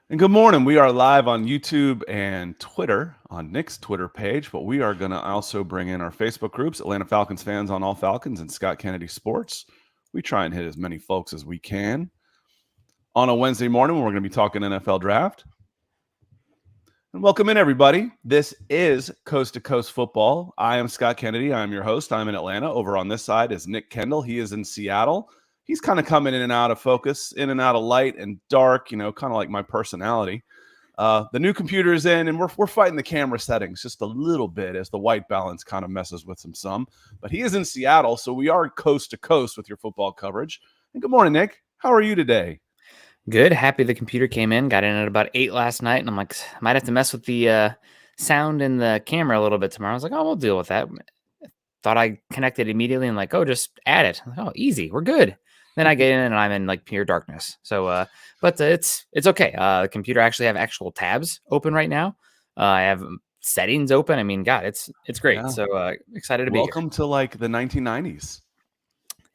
And good morning. We are live on YouTube and Twitter on Nick's Twitter page, but we are going to also bring in our Facebook groups, Atlanta Falcons fans on All Falcons and Scott Kennedy Sports. We try and hit as many folks as we can. On a Wednesday morning, we're going to be talking NFL draft. And welcome in, everybody. This is Coast to Coast Football. I am Scott Kennedy. I'm your host. I'm in Atlanta. Over on this side is Nick Kendell. He is in Seattle. He's kind of coming in and out of focus, in and out of light and dark, kind of like my personality. The new computer is in, and we're fighting the camera settings just a little bit as the white balance kind of messes with some. But he is in Seattle, so we are coast to coast with your football coverage. And good morning, Nick. How are you today? Good. Happy the computer came in. Got in at about 8 last night, and I'm like, might have to mess with the sound and the camera a little bit tomorrow. I was like, oh, we'll deal with that. Thought I connected immediately and like, oh, just add it. Like, oh, easy. We're good. Then I get in and I'm in like pure darkness. So, but it's okay. The computer actually have actual tabs open right now. I have settings open. I mean, God, it's great. Yeah. So excited to be here. Welcome to like the 1990s.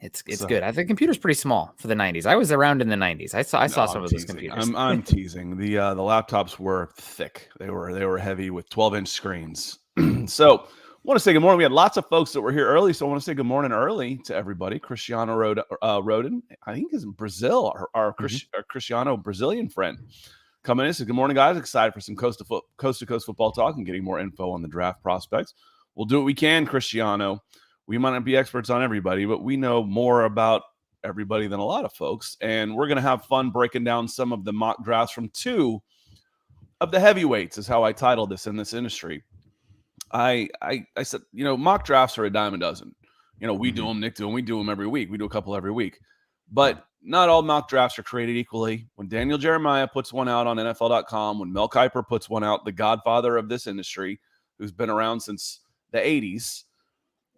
It's good. I think the computer's pretty small for the 90s. I was around in the 90s. I saw some of those computers. I'm teasing. The laptops were thick. They were heavy with 12-inch screens. So I want to say good morning. We had lots of folks that were here early, so I want to say good morning early to everybody. Cristiano Rodin, I think is in Brazil, our Cristiano Brazilian friend coming in. So good morning, guys. Excited for some coast to coast football talk and getting more info on the draft prospects. We'll do what we can, Cristiano. We might not be experts on everybody, but we know more about everybody than a lot of folks. And we're going to have fun breaking down some of the mock drafts from two of the heavyweights is how I titled this in this industry. I said, mock drafts are a dime a dozen. We do them, Nick do them. We do them every week. We do a couple every week. But not all mock drafts are created equally. When Daniel Jeremiah puts one out on NFL.com, when Mel Kiper puts one out, the godfather of this industry, who's been around since the 80s,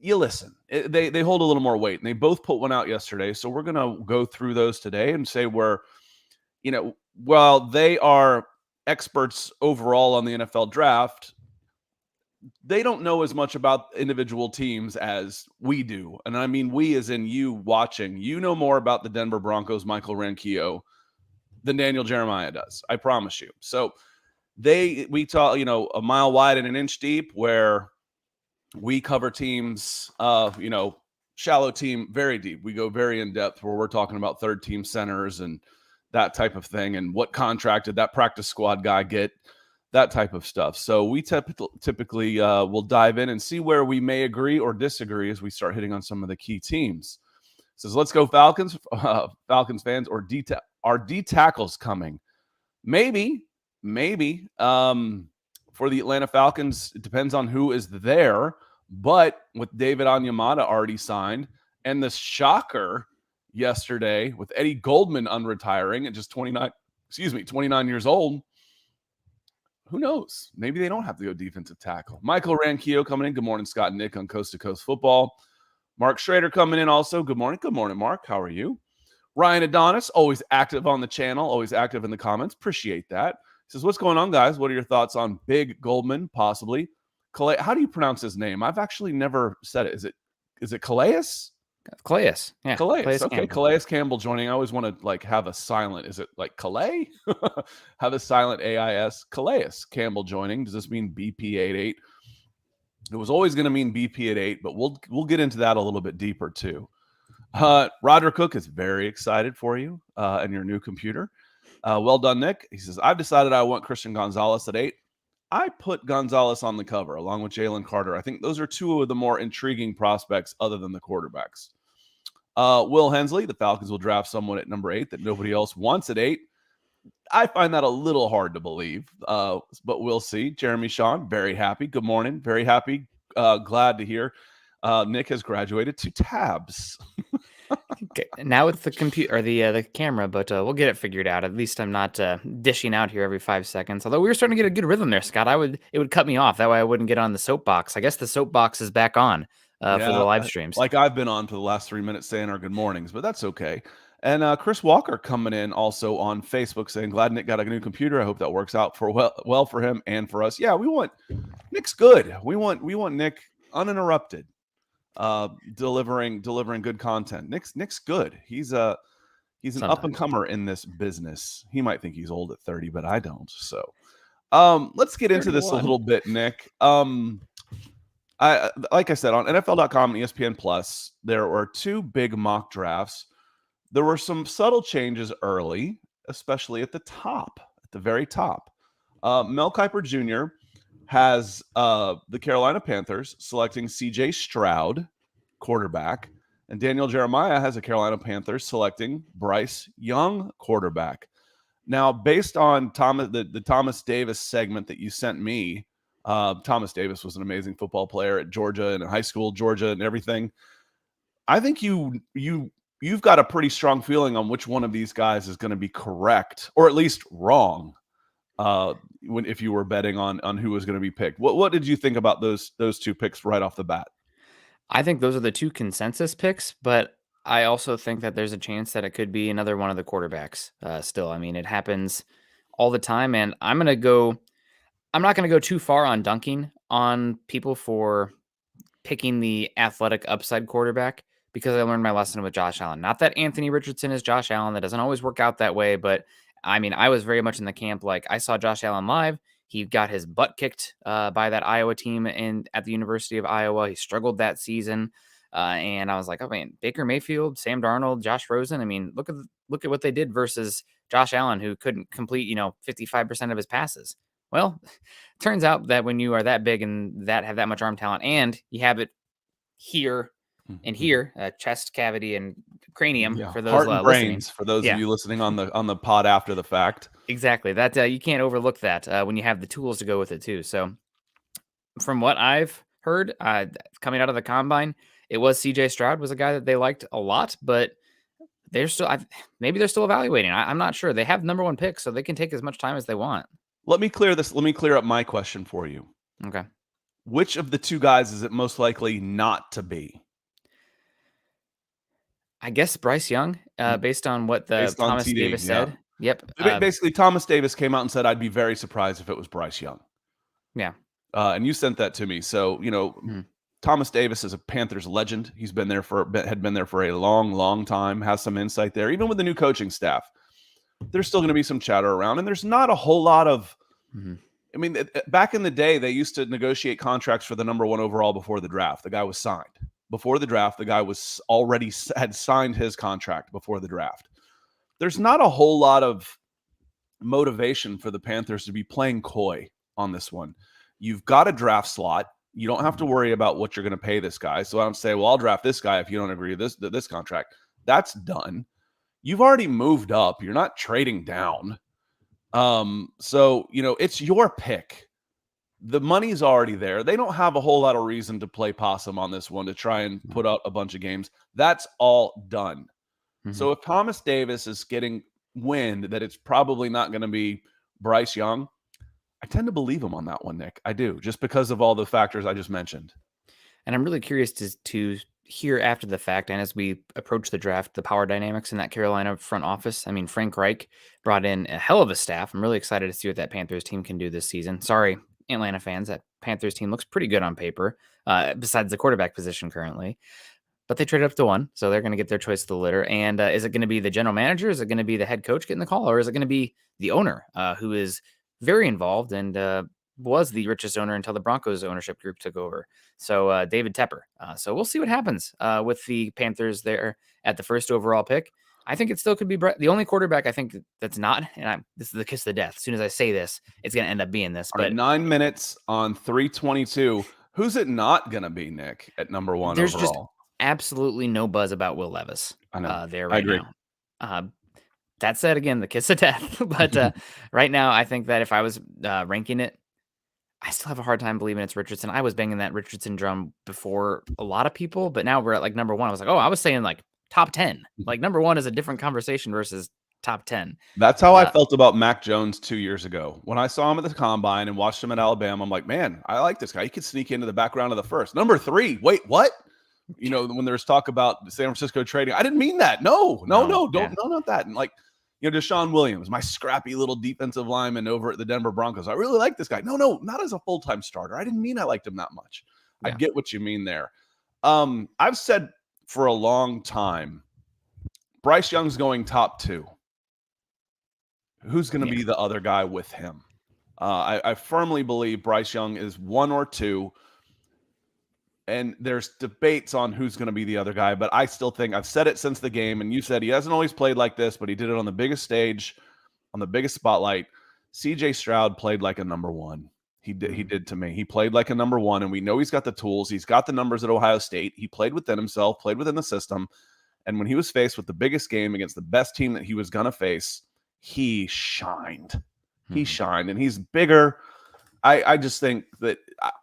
you listen. They hold a little more weight, and they both put one out yesterday. So we're going to go through those today and say while they are experts overall on the NFL draft, they don't know as much about individual teams as we do. And I mean, we as in you watching, know more about the Denver Broncos, Michael Ranquillo, than Daniel Jeremiah does. I promise you. So we talk, a mile wide and an inch deep, where we cover teams, shallow team, very deep. We go very in depth where we're talking about third team centers and that type of thing. And what contract did that practice squad guy get? That type of stuff. So we typically will dive in and see where we may agree or disagree as we start hitting on some of the key teams. Says, let's go Falcons, Falcons fans, or are D tackles coming? Maybe. For the Atlanta Falcons, it depends on who is there. But with David Onyemata already signed, and the shocker yesterday with Eddie Goldman unretiring at just 29 years old, who knows? Maybe they don't have to go defensive tackle. Michael Ranquillo coming in. Good morning, Scott and Nick on Coast to Coast Football. Mark Schrader coming in also. Good morning. Good morning, Mark. How are you? Ryan Adonis, always active on the channel, always active in the comments. Appreciate that. He says, what's going on, guys? What are your thoughts on Big Goldman, possibly? Calais, how do you pronounce his name? I've actually never said it. Is it Calais? Calais. Yeah. Calais. Okay. Calais Campbell joining. I always want to have a silent. Is it like Calais? Have a silent AIS. Calais Campbell joining. Does this mean BP88? It was always going to mean BP88, but we'll get into that a little bit deeper too. Roderick Cook is very excited for you and your new computer. Well done, Nick. He says, I've decided I want Christian Gonzalez at 8. I put Gonzalez on the cover along with Jalen Carter. I think those are two of the more intriguing prospects other than the quarterbacks. Will Hensley, the Falcons will draft someone at number 8 that nobody else wants at 8. I find that a little hard to believe, but we'll see. Jeremy Sean, very happy. Good morning. Very happy. Glad to hear Nick has graduated to tabs. Okay. Now with the computer or the camera, but we'll get it figured out. At least I'm not dishing out here every 5 seconds. Although we were starting to get a good rhythm there, Scott. It would cut me off. That way I wouldn't get on the soapbox. I guess the soapbox is back on for the live streams. Like I've been on for the last 3 minutes saying our good mornings, but that's okay. And Chris Walker coming in also on Facebook saying, glad Nick got a new computer. I hope that works out for well for him and for us. Yeah, Nick's good. We want Nick uninterrupted. Delivering good content. Nick's good. He's He's an Sometimes. up-and-comer in this business. He might think he's old at 30, but I don't. So let's get into this a 31. little bit, Nick. Like I said, on NFL.com and ESPN Plus, there were 2 big mock drafts. There were some subtle changes early, especially at the top, at the very top. Mel Kiper Jr. has the Carolina Panthers selecting C.J. Stroud, quarterback, and Daniel Jeremiah has the Carolina Panthers selecting Bryce Young, quarterback. Now, based on the Thomas Davis segment that you sent me, Thomas Davis was an amazing football player at Georgia and in high school, Georgia and everything. I think you've got a pretty strong feeling on which one of these guys is going to be correct, or at least wrong, if you were betting on who was going to be picked. What did you think about those 2 picks right off the bat? I think those are the 2 consensus picks, but I also think that there's a chance that it could be another one of the quarterbacks still. I mean, it happens all the time, and I'm not going to go too far on dunking on people for picking the athletic upside quarterback because I learned my lesson with Josh Allen. Not that Anthony Richardson is Josh Allen. That doesn't always work out that way, but I mean, I was very much in the camp. Like, I saw Josh Allen live. He got his butt kicked by that Iowa team at the University of Iowa. He struggled that season. And I was like, oh man, Baker Mayfield, Sam Darnold, Josh Rosen. I mean, look at what they did versus Josh Allen, who couldn't complete, 55% of his passes. Well, turns out that when you are that big and have that much arm talent, and you have it here and here, chest cavity and cranium for those heart and listening. brains for those of you listening on the pod after the fact. Exactly. That you can't overlook that when you have the tools to go with it too. So, from what I've heard, coming out of the combine, it was C.J. Stroud was a guy that they liked a lot, but maybe they're still evaluating. I'm not sure. They have number 1 pick, so they can take as much time as they want. Let me clear up my question for you. Okay. Which of the 2 guys is it most likely not to be? I guess Bryce Young, based on what Thomas Davis said. Yep. Basically, Thomas Davis came out and said, I'd be very surprised if it was Bryce Young. Yeah. And you sent that to me. So, Thomas Davis is a Panthers legend. Had been there for a long, long time, has some insight there. Even with the new coaching staff, there's still going to be some chatter around. And there's not a whole lot of, I mean, back in the day, they used to negotiate contracts for the number 1 overall before the draft. The guy was signed. Before the draft, the guy had signed his contract before the draft. There's not a whole lot of motivation for the Panthers to be playing coy on this one. You've got a draft slot. You don't have to worry about what you're going to pay this guy. So I don't say, well, I'll draft this guy if you don't agree with this contract. That's done. You've already moved up. You're not trading down. So, it's your pick. The money's already there. They don't have a whole lot of reason to play possum on this one to try and put out a bunch of games. That's all done. So if Thomas Davis is getting wind that it's probably not going to be Bryce Young, I tend to believe him on that one, Nick. I do, just because of all the factors I just mentioned. And I'm really curious to hear after the fact, and as we approach the draft, the power dynamics in that Carolina front office. I mean, Frank Reich brought in a hell of a staff. I'm really excited to see what that Panthers team can do this season. Sorry, Atlanta fans, that Panthers team looks pretty good on paper, besides the quarterback position currently. But they traded up to 1, so they're going to get their choice of the litter. And is it going to be the general manager? Is it going to be the head coach getting the call? Or is it going to be the owner, who is very involved and was the richest owner until the Broncos ownership group took over? So David Tepper. So we'll see what happens with the Panthers there at the 1st overall pick. I think it still could be the only quarterback I think that's not, and this is the kiss of death. As soon as I say this, it's going to end up being this. But 9 minutes on 322. Who's it not going to be, Nick, at number 1 there's overall? Just absolutely no buzz about Will Levis. I know. There right I agree. now. That said, again, the kiss of death. But right now, I think that if I was ranking it, I still have a hard time believing it's Richardson. I was banging that Richardson drum before a lot of people, but now we're at like number 1. I was like, I was saying like top 10. Like number 1 is a different conversation versus top 10. That's how I felt about Mac Jones 2 years ago. When I saw him at the combine and watched him at Alabama, I'm like, man, I like this guy. He could sneak into the background of the first. Number 3. Wait, what? When there's talk about San Francisco trading, I didn't mean that. No, not that. And Deshaun Williams, my scrappy little defensive lineman over at the Denver Broncos. I really like this guy. No, not as a full-time starter. I didn't mean I liked him that much. Yeah. I get what you mean there. I've said for a long time, Bryce Young's going top 2. Who's going to be the other guy with him? I firmly believe Bryce Young is 1 or 2, and there's debates on who's going to be the other guy, but I still think, I've said it since the game, and you said he hasn't always played like this, but he did it on the biggest stage, on the biggest spotlight. CJ Stroud played like a number 1. He did to me. He played like a number 1, and we know he's got the tools. He's got the numbers at Ohio State. He played within himself, played within the system, and when he was faced with the biggest game against the best team that he was going to face, he shined. He shined, and he's bigger. I just think that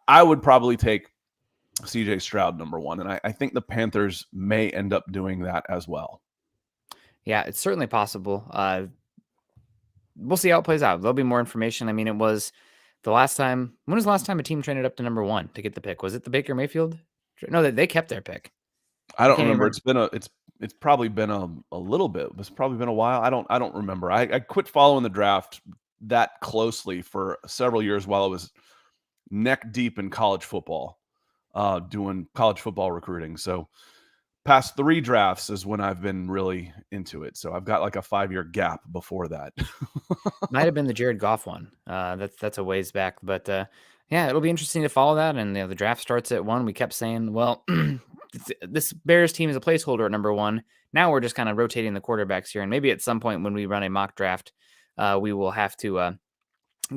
I would probably take CJ Stroud number 1, and I think the Panthers may end up doing that as well. Yeah, it's certainly possible. We'll see how it plays out. There'll be more information. I mean, it was the last time. When was the last time a team traded up to number 1 to get the pick? Was it the Baker Mayfield? No, they kept their pick. I don't remember. It's probably been a little bit. It's probably been a while. I don't remember. I quit following the draft that closely for several years while I was neck deep in college football, doing college football recruiting. So past 3 drafts is when I've been really into it. So I've got like a 5-year gap before that. Might have been the Jared Goff one. That's a ways back, but yeah, it'll be interesting to follow that. And the draft starts at 1. We kept saying, well, this Bears team is a placeholder at number 1. Now we're just kind of rotating the quarterbacks here, and maybe at some point when we run a mock draft, we will have to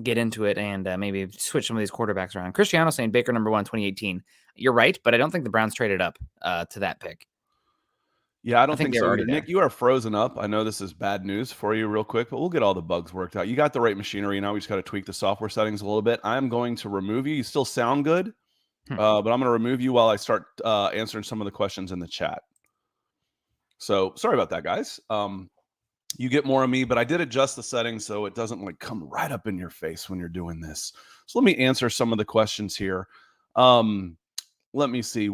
get into it and maybe switch some of these quarterbacks around. Cristiano saying Baker number 1 2018. You're right, but I don't think the Browns traded up to that pick. Yeah, I don't think so either. Nick, you are frozen up. I know this is bad news for you real quick, but we'll get all the bugs worked out. You got the right machinery now. We just got to tweak the software settings a little bit. I'm going to remove you. You still sound good, but I'm going to remove you while I start answering some of the questions in the chat. So sorry about that, guys. You get more of me, but I did adjust the settings so it doesn't like come right up in your face when you're doing this. So let me answer some of the questions here. Let me see.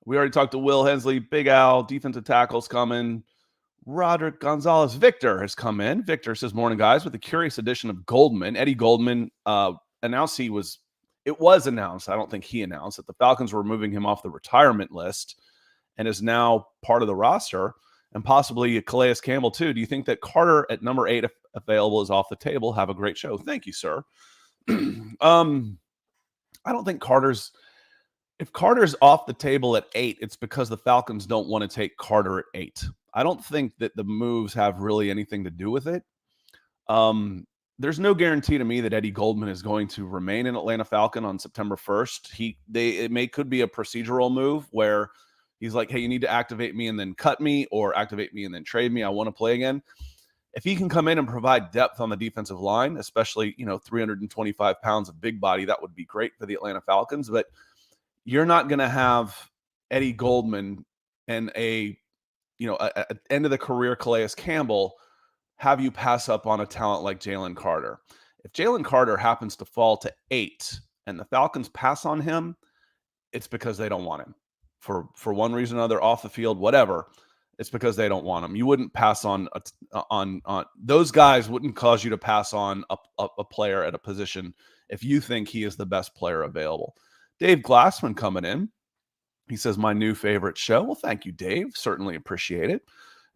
We already talked to Will Hensley, Big Al, defensive tackles coming. Roderick Gonzalez, Victor has come in. Victor says, morning, guys, with the curious addition of Goldman. Eddie Goldman announced it was announced, I don't think he announced, that the Falcons were moving him off the retirement list and is now part of the roster, and possibly Calais Campbell too. Do you think that Carter at number 8 available is off the table? Have a great show. Thank you, sir. I don't think if Carter's off the table at 8, it's because the Falcons don't want to take Carter at 8. I don't think that the moves have really anything to do with it. There's no guarantee to me that Eddie Goldman is going to remain an Atlanta Falcon on September 1st. It could be a procedural move where he's like, hey, you need to activate me and then cut me, or activate me and then trade me. I want to play again. If he can come in and provide depth on the defensive line, especially, 325 pounds of big body, that would be great for the Atlanta Falcons. But you're not going to have Eddie Goldman and a end of the career Calais Campbell have you pass up on a talent like Jalen Carter. If Jalen Carter happens to fall to 8 and the Falcons pass on him, it's because they don't want him for one reason or another, off the field, whatever. It's because they don't want him. You wouldn't pass on those guys wouldn't cause you to pass on a player at a position if you think he is the best player available. Dave Glassman coming in. He says, my new favorite show. Well, thank you, Dave. Certainly appreciate it.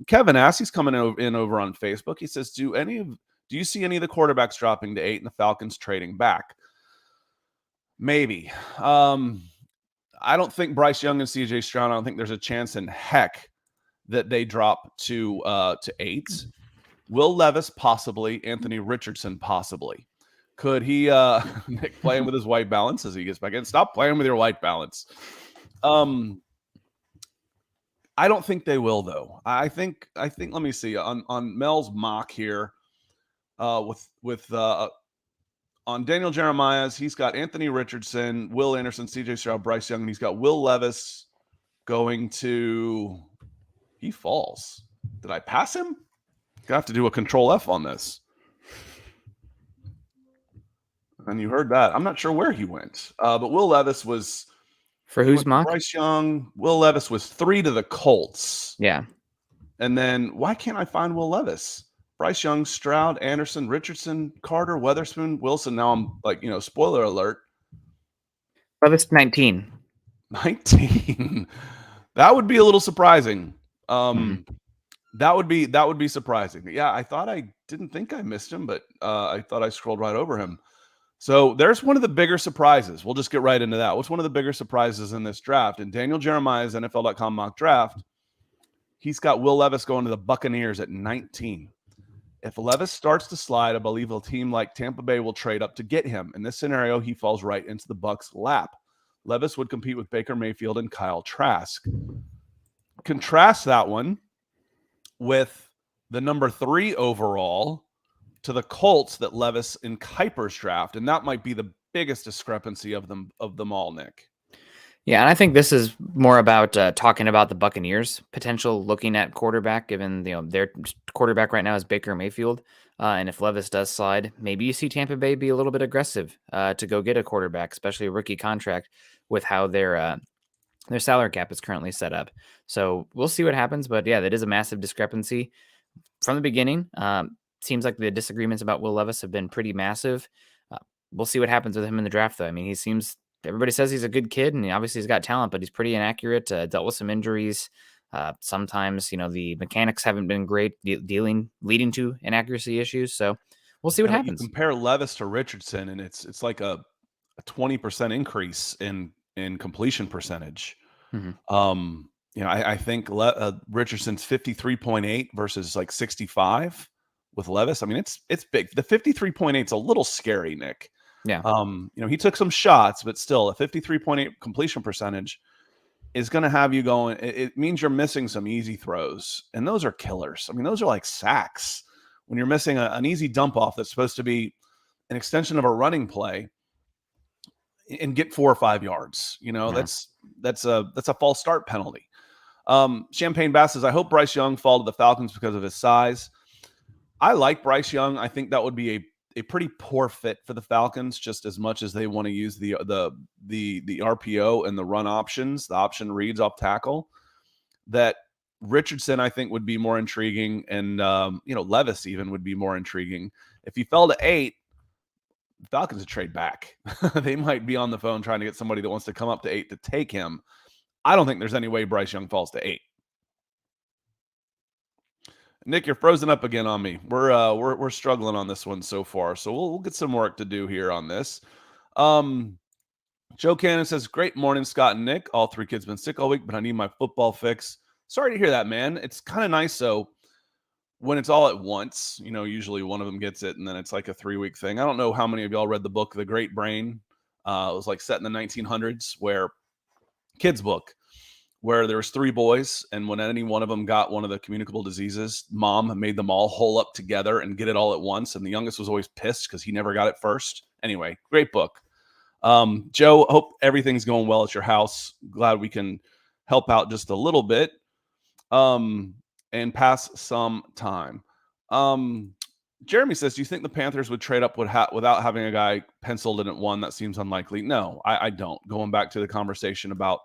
Kevin asks, he's coming in over on Facebook. He says, do you see any of the quarterbacks dropping to 8 and the Falcons trading back? Maybe. I don't think Bryce Young and CJ Stroud, I don't think there's a chance in heck that they drop to 8. Will Levis possibly, Anthony Richardson possibly. Could he Nick playing with his white balance as he gets back in? Stop playing with your white balance. I don't think they will, though. I think let me see on Mel's mock here with on Daniel Jeremiah's, he's got Anthony Richardson, Will Anderson, CJ Stroud, Bryce Young, and he's got Will Levis going to he falls. Did I pass him? Gonna have to do a control F on this. And you heard that. I'm not sure where he went. But Will Levis was for whose mock? Bryce Young. Will Levis was 3 to the Colts. Yeah. And then why can't I find Will Levis? Bryce Young, Stroud, Anderson, Richardson, Carter, Weatherspoon, Wilson. Now I'm like, spoiler alert. Levis 19. 19. That would be a little surprising. That would be surprising. Yeah, I didn't think I missed him, but I thought I scrolled right over him. So there's one of the bigger surprises. We'll just get right into that. What's one of the bigger surprises in this draft? In Daniel Jeremiah's NFL.com mock draft, he's got Will Levis going to the Buccaneers at 19. If Levis starts to slide, I believe a team like Tampa Bay will trade up to get him. In this scenario, he falls right into the Bucs' lap. Levis would compete with Baker Mayfield and Kyle Trask. Contrast that one with the number 3 overall to the Colts that Levis in Kiper's draft, and that might be the biggest discrepancy of them all, Nick. Yeah, and I think this is more about talking about the Buccaneers' potential looking at quarterback, given their quarterback right now is Baker Mayfield. And if Levis does slide, maybe you see Tampa Bay be a little bit aggressive to go get a quarterback, especially a rookie contract with how their salary cap is currently set up. So we'll see what happens. But yeah, that is a massive discrepancy from the beginning. Seems like the disagreements about Will Levis have been pretty massive. We'll see what happens with him in the draft, though. I mean, everybody says he's a good kid, and obviously he's got talent, but he's pretty inaccurate, dealt with some injuries. Sometimes, the mechanics haven't been great, leading to inaccuracy issues. So we'll see what happens. You compare Levis to Richardson, and it's like a 20% increase in completion percentage. Mm-hmm. I think Richardson's 53.8 versus like 65 with Levis. I mean, it's big. The 53.8 is a little scary, Nick. Yeah. He took some shots, but still a 53.8 completion percentage is going to have you going. It means you're missing some easy throws, and those are killers. I mean, those are like sacks when you're missing an easy dump off that's supposed to be an extension of a running play and get 4 or 5 yards. Yeah. That's a false start penalty. Champagne Bass says, I hope Bryce Young fall to the Falcons because of his size. I like Bryce Young. I think that would be a pretty poor fit for the Falcons, just as much as they want to use the RPO and the run options, the option reads off tackle. That Richardson, I think, would be more intriguing, and Levis even would be more intriguing. If he fell to 8, the Falcons would trade back. They might be on the phone trying to get somebody that wants to come up to 8 to take him. I don't think there's any way Bryce Young falls to 8. Nick, you're frozen up again on me. We're struggling on this one so far, so we'll get some work to do here on this. Joe Cannon says, great morning, Scott and Nick. All 3 kids been sick all week, but I need my football fix. Sorry to hear that, man. It's kind of nice, so when it's all at once, usually one of them gets it, and then it's like a 3-week thing. I don't know how many of y'all read the book, The Great Brain. It was like set in the 1900s, kids book, where there was 3 boys, and when any one of them got one of the communicable diseases, mom made them all hole up together and get it all at once, and the youngest was always pissed because he never got it first. Anyway, great book. Joe, hope everything's going well at your house. Glad we can help out just a little bit and pass some time. Jeremy says, do you think the Panthers would trade up without having a guy penciled in at 1? That seems unlikely. No, I don't. Going back to the conversation about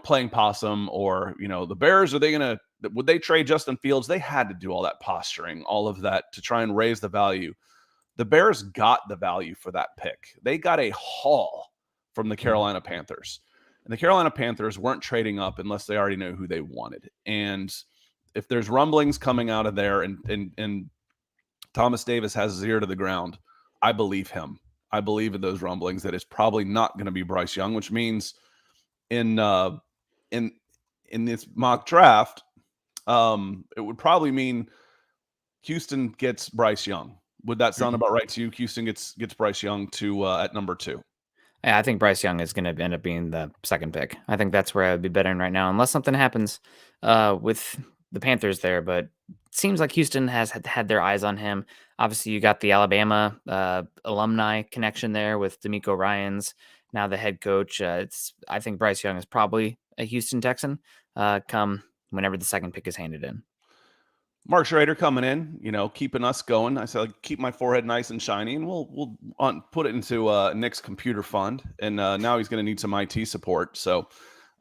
playing possum, or the Bears, would they trade Justin Fields? They had to do all that posturing, all of that to try and raise the value. The Bears got the value for that pick. They got a haul from the Carolina Panthers, and the Carolina Panthers weren't trading up unless they already knew who they wanted. And if there's rumblings coming out of there and Thomas Davis has his ear to the ground, I believe him. I believe in those rumblings that it's probably not going to be Bryce Young, which means in this mock draft, it would probably mean Houston gets Bryce Young. Would that sound about right to you? Houston gets Bryce Young to at number 2. Yeah, I think Bryce Young is going to end up being the second pick. I think that's where I would be betting right now, unless something happens with the Panthers there. But it seems like Houston has had their eyes on him. Obviously, you got the Alabama alumni connection there with D'Amico Ryans, now the head coach. I think Bryce Young is probably a Houston Texan come whenever the second pick is handed in. Mark Schrader coming in, keeping us going. I said, keep my forehead nice and shiny, and we'll put it into Nick's computer fund. And now he's going to need some IT support, so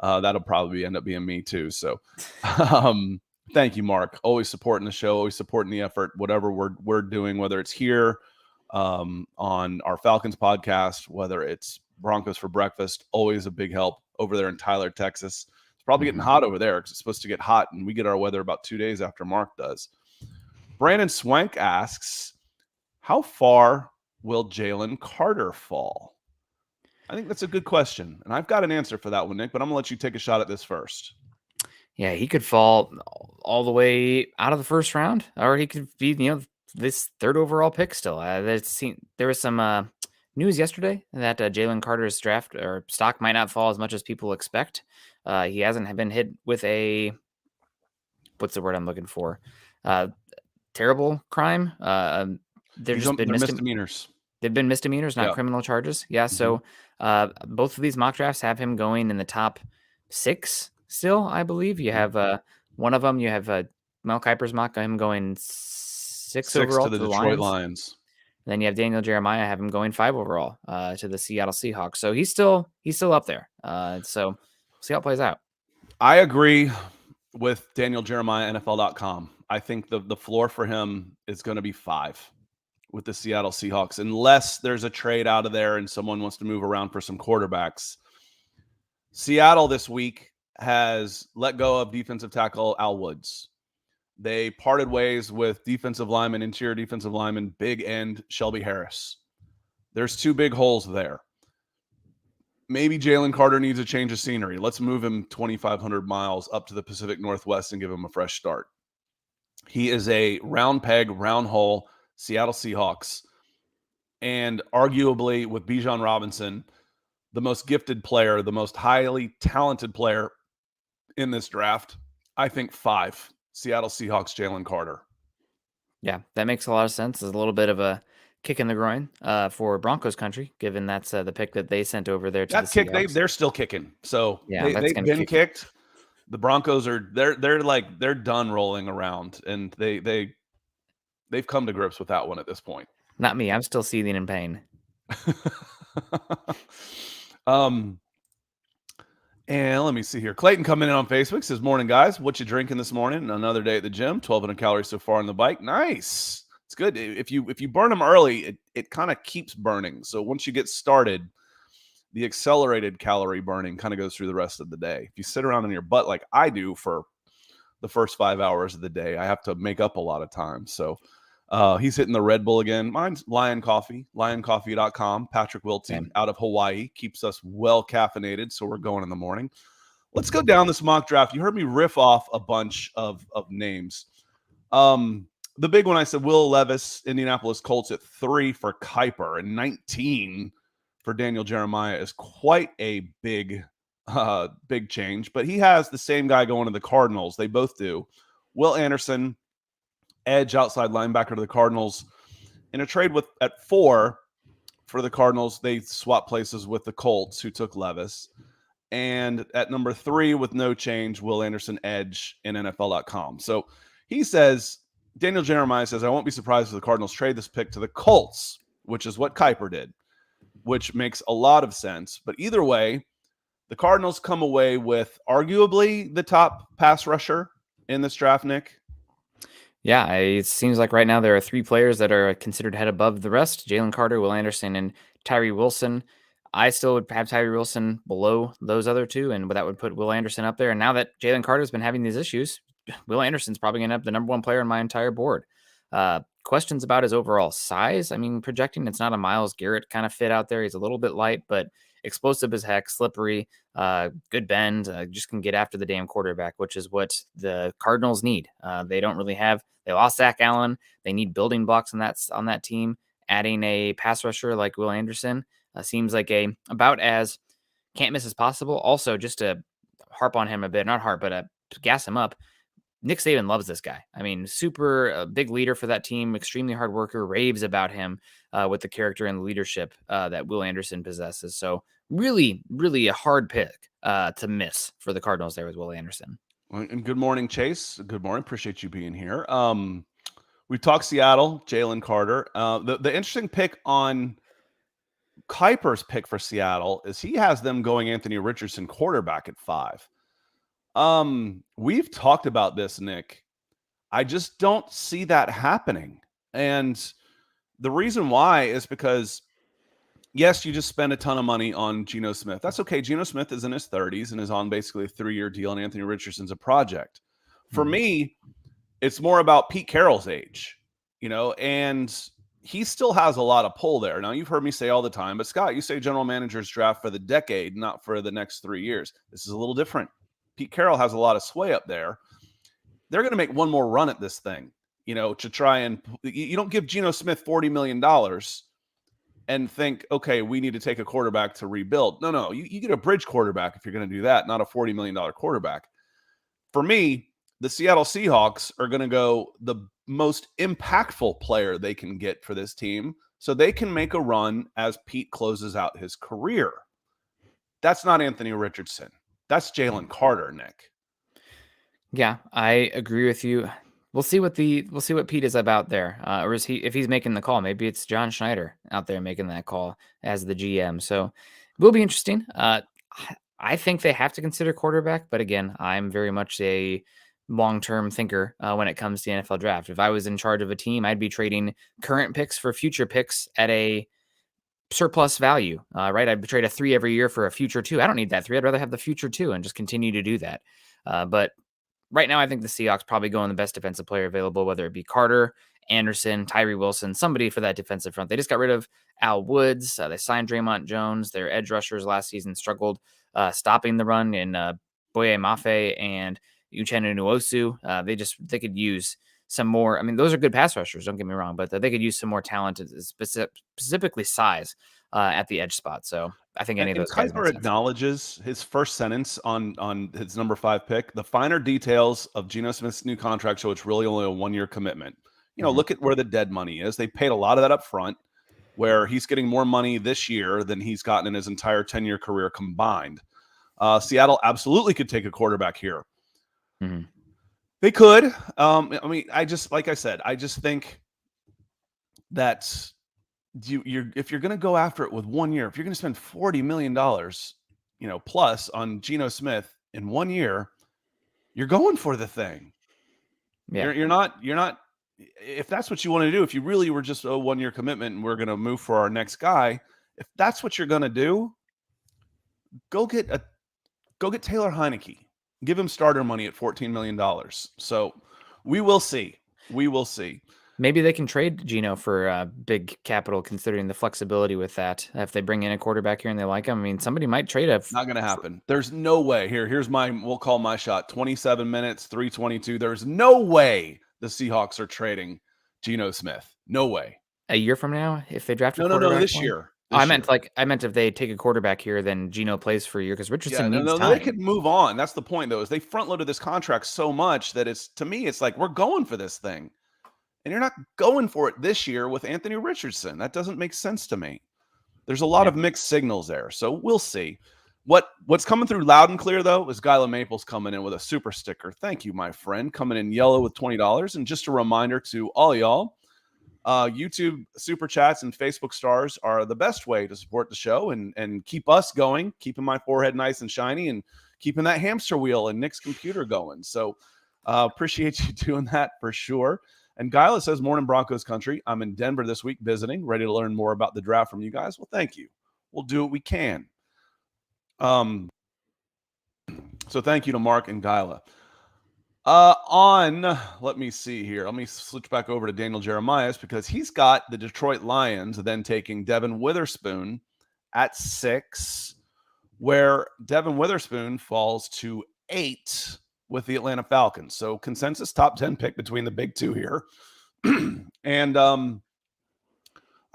that'll probably end up being me too. So, thank you, Mark. Always supporting the show, always supporting the effort, whatever we're doing, whether it's here on our Falcons podcast, whether it's Broncos for Breakfast. Always a big help over there in Tyler, Texas. probably getting hot over there because it's supposed to get hot, and we get our weather about 2 days after Mark does. Brandon Swank asks, how far will Jalen Carter fall? I think that's a good question, and I've got an answer for that one, Nick, but I'm going to let you take a shot at this first. Yeah, he could fall all the way out of the first round, or he could be, this third overall pick still. There was some news yesterday that Jalen Carter's draft or stock might not fall as much as people expect. He hasn't been hit with what's the word I'm looking for? Terrible crime. They've been misdemeanors. They've been misdemeanors, not criminal charges. Yeah. So both of these mock drafts have him going in the top 6 still, I believe. You have one of them, you have Mel Kiper's mock, him going 6 overall to the Detroit Lions. Then you have Daniel Jeremiah, have him going 5 overall to the Seattle Seahawks. So he's still up there. So see how it plays out. I agree with Daniel Jeremiah, NFL.com. I think the floor for him is going to be 5 with the Seattle Seahawks, unless there's a trade out of there and someone wants to move around for some quarterbacks. Seattle this week has let go of defensive tackle Al Woods. They parted ways with defensive lineman, interior defensive lineman, big end Shelby Harris. There's 2 big holes there. Maybe Jalen Carter needs a change of scenery. Let's move him 2,500 miles up to the Pacific Northwest and give him a fresh start. He is a round peg, round hole Seattle Seahawks, and arguably with Bijan Robinson, the most gifted player, the most highly talented player in this draft. I think 5. Seattle Seahawks, Jalen Carter. Yeah, that makes a lot of sense. There's a little bit of a kick in the groin for Broncos country, given that's the pick that they sent over there to the Seahawks. They're still kicking. So yeah, they've been kicked. The Broncos are they're done rolling around, and they've come to grips with that one at this point. Not me. I'm still seething in pain. And let me see here. Clayton coming in on Facebook says, morning, guys. What you drinking this morning? Another day at the gym. 1,200 calories so far on the bike. Nice. It's good. If you burn them early, it kind of keeps burning. So once you get started, the accelerated calorie burning kind of goes through the rest of the day. If you sit around on your butt like I do for the first 5 hours of the day, I have to make up a lot of time. So he's hitting the Red Bull again. Mine's Lion Coffee, lioncoffee.com. Patrick Wilty out of Hawaii keeps us well caffeinated, so we're going in the morning. Let's go down this mock draft. You heard me riff off a bunch of names. The big one I said, Will Levis, Indianapolis Colts at 3 for Kiper, and 19 for Daniel Jeremiah is quite a big change. But he has the same guy going to the Cardinals. They both do. Will Anderson, edge outside linebacker to the Cardinals. In a trade at 4 for the Cardinals, they swapped places with the Colts, who took Levis. And at number 3 with no change, Will Anderson, edge in NFL.com. So he says, Daniel Jeremiah says, I won't be surprised if the Cardinals trade this pick to the Colts, which is what Kiper did, which makes a lot of sense. But either way, the Cardinals come away with arguably the top pass rusher in this draft, Nick. Yeah, it seems like right now there are 3 players that are considered head above the rest: Jalen Carter, Will Anderson, and Tyree Wilson. I still would have Tyree Wilson below those other 2, and that would put Will Anderson up there. And now that Jalen Carter's been having these issues, Will Anderson's probably going to have the number 1 player on my entire board. Questions about his overall size. I mean, projecting, it's not a Myles Garrett kind of fit out there. He's a little bit light, but explosive as heck, slippery, good bend, just can get after the damn quarterback, which is what the Cardinals need. They don't really have. They lost Zach Allen. They need building blocks on that team. Adding a pass rusher like Will Anderson seems like about as can't miss as possible. Also, just to harp on him a bit, not harp, but to gas him up, Nick Saban loves this guy. I mean, super big leader for that team, extremely hard worker, raves about him with the character and the leadership that Will Anderson possesses. So really, really a hard pick to miss for the Cardinals there with Will Anderson. And good morning, Chase. Good morning. Appreciate you being here. We talked Seattle, Jalen Carter. The interesting pick on Kiper's pick for Seattle is he has them going Anthony Richardson quarterback at 5. We've talked about this, Nick. I just don't see that happening. And the reason why is because yes, you just spend a ton of money on Geno Smith. That's okay. Geno Smith is in his 30s and is on basically a 3-year deal, and Anthony Richardson's a project. For me, it's more about Pete Carroll's age, and he still has a lot of pull there. Now, you've heard me say all the time, but Scott, you say general managers draft for the decade, not for the next 3 years. This is a little different. Pete Carroll has a lot of sway up there. They're going to make one more run at this thing, to try and you don't give Geno Smith $40 million and think, okay, we need to take a quarterback to rebuild. No, you get a bridge quarterback if you're going to do that, not a $40 million quarterback. For me, the Seattle Seahawks are going to go the most impactful player they can get for this team so they can make a run as Pete closes out his career. That's not Anthony Richardson. That's Jalen Carter, Nick. Yeah, I agree with you. We'll see what Pete is about there, or is if he's making the call? Maybe it's John Schneider out there making that call as the GM. So it will be interesting. I think they have to consider quarterback, but again, I'm very much a long-term thinker when it comes to the NFL draft. If I was in charge of a team, I'd be trading current picks for future picks at a surplus value, right? I'd trade a 3 every year for a future 2. I don't need that 3. I'd rather have the future 2 and just continue to do that. But right now, I think the Seahawks probably go on the best defensive player available, whether it be Carter, Anderson, Tyree Wilson, somebody for that defensive front. They just got rid of Al Woods. They signed Draymond Jones. Their edge rushers last season struggled stopping the run in Boye Mafe and Uchenna Nwosu. They could use some more. I mean, those are good pass rushers, don't get me wrong, but they could use some more talent, specifically size at the edge spot. So I think any of those guys Kiper acknowledges his first sentence on his number 5 pick. The finer details of Geno Smith's new contract show it's really only a 1-year commitment. Look at where the dead money is. They paid a lot of that up front, where he's getting more money this year than he's gotten in his entire 10-year career combined. Seattle absolutely could take a quarterback here. Mm-hmm. They could. I just think that if you're going to go after it with 1 year, if you're going to spend $40 million, plus on Geno Smith in 1 year, you're going for the thing. Yeah. You're not. If that's what you want to do, if you really were just a 1-year commitment and we're going to move for our next guy, if that's what you're going to do, go get Taylor Heineke. Give him starter money at $14 million. So we will see. Maybe they can trade Geno for big capital, considering the flexibility with that. If they bring in a quarterback here and they like him, I mean, somebody might trade a. Not going to happen. There's no way. We'll call my shot. 27 minutes, 3:22. There's no way the Seahawks are trading Geno Smith. No way. A year from now, if they draft a quarterback? No, this year. I meant if they take a quarterback here, then Geno plays for a year because Richardson needs time. They could move on. That's the point, though, is they front loaded this contract so much that to me, it's like we're going for this thing. And you're not going for it this year with Anthony Richardson. That doesn't make sense to me. There's a lot of mixed signals there. So we'll see. What's coming through loud and clear, though, is Gyla Maples coming in with a super sticker. Thank you, my friend. Coming in yellow with $20. And just a reminder to all y'all, YouTube super chats and Facebook stars are the best way to support the show and keep us going, keeping my forehead nice and shiny and keeping that hamster wheel and Nick's computer going. So appreciate you doing that for sure. And Gyla says, morning Broncos country. I'm in Denver this week visiting, ready to learn more about the draft from you guys. Well, thank you. We'll do what we can. So thank you to Mark and Gyla. Let me see here. Let me switch back over to Daniel Jeremias because he's got the Detroit Lions then taking Devin Witherspoon at 6, where Devin Witherspoon falls to 8 with the Atlanta Falcons. So consensus top 10 pick between the big two here. And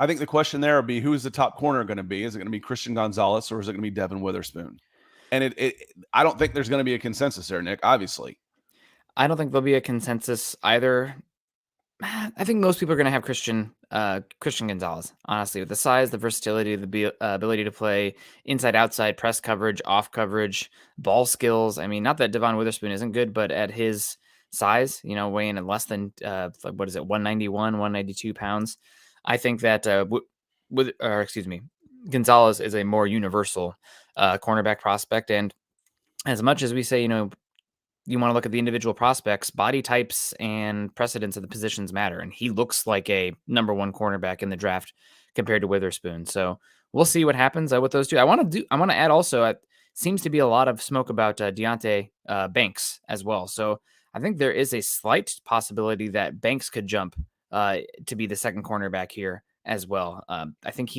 I think the question there would be, who is the top corner going to be? Is it going to be Christian Gonzalez or is it going to be Devin Witherspoon? And I don't think there's going to be a consensus there, Nick, obviously. I don't think there'll be a consensus either. I think most people are going to have Christian Gonzalez, honestly, with the size, the versatility, the ability to play inside, outside, press coverage, off coverage, ball skills. I mean, not that Devon Witherspoon isn't good, but at his size, weighing in less than 191, 192 pounds, I think that Gonzalez is a more universal cornerback prospect. And as much as we say, you want to look at the individual prospects, body types and precedence of the positions matter. And he looks like a number one cornerback in the draft compared to Witherspoon. So we'll see what happens with those two. I want to add also, seems to be a lot of smoke about Deontay Banks as well. So I think there is a slight possibility that Banks could jump to be the second cornerback here as well. I think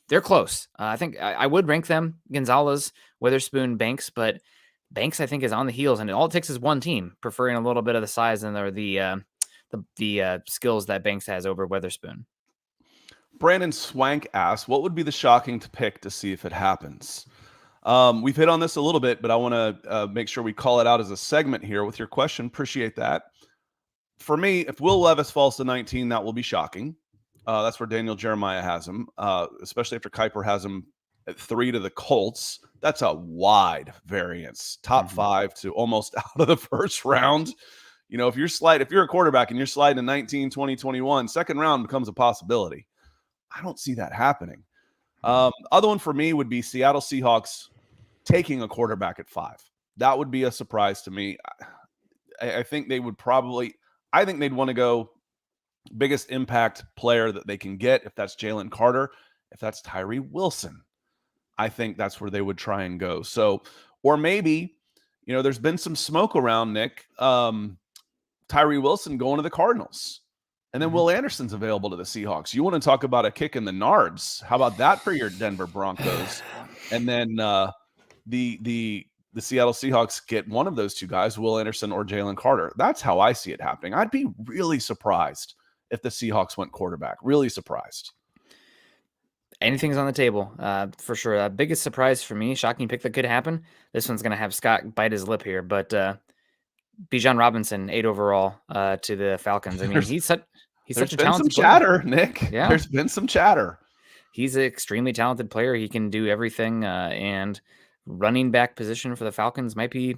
they're close. I think I would rank them Gonzalez, Witherspoon, Banks, but Banks I think is on the heels, and all it takes is one team preferring a little bit of the size and the skills that Banks has over Witherspoon. Brandon Swank asks, what would be the shocking to pick to see if it happens? We've hit on this a little bit, but I want to make sure we call it out as a segment here with your question. Appreciate that. For me, if Will Levis falls to 19, that will be shocking. That's where Daniel Jeremiah has him, especially after Kiper has him at 3 to the Colts. That's a wide variance, top 5 to almost out of the first round. You know, if you're a quarterback and you're sliding to 19, 20, 21, second round becomes a possibility. I don't see that happening. Other one for me would be Seattle Seahawks taking a quarterback at 5. That would be a surprise to me. I think they would I think they'd want to go biggest impact player that they can get. If that's Jalen Carter, if that's Tyree Wilson, I think that's where they would try and go. So, or maybe, you know, there's been some smoke around Nick, Tyree Wilson going to the Cardinals, and then Will Anderson's available to the Seahawks. You want to talk about a kick in the nards? How about that for your Denver Broncos? And then the Seattle Seahawks get one of those two guys, Will Anderson or Jalen Carter. That's how I see it happening. I'd be really surprised if the Seahawks went quarterback. Really surprised. Anything's on the table, for sure. Biggest surprise for me, shocking pick that could happen. This one's going to have Scott bite his lip here, but Bijan Robinson, 8 overall to the Falcons. I mean, he's such a talented player. There's been some chatter, Nick. Yeah. There's been some chatter. He's an extremely talented player. He can do everything, and running back position for the Falcons might be,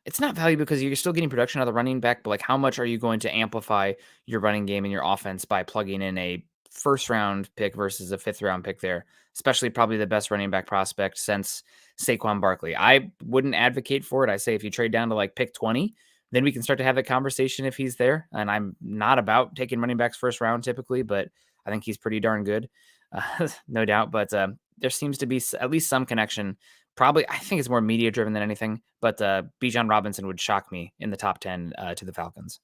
it's not valuable because you're still getting production out of the running back, but like how much are you going to amplify your running game and your offense by plugging in a first round pick versus a 5th round pick there, especially probably the best running back prospect since Saquon Barkley. I wouldn't advocate for it. I say if you trade down to like pick 20, then we can start to have a conversation if he's there. And I'm not about taking running backs first round typically, but I think he's pretty darn good, no doubt. But there seems to be at least some connection. Probably, I think it's more media driven than anything, but Bijan Robinson would shock me in the top 10 to the Falcons.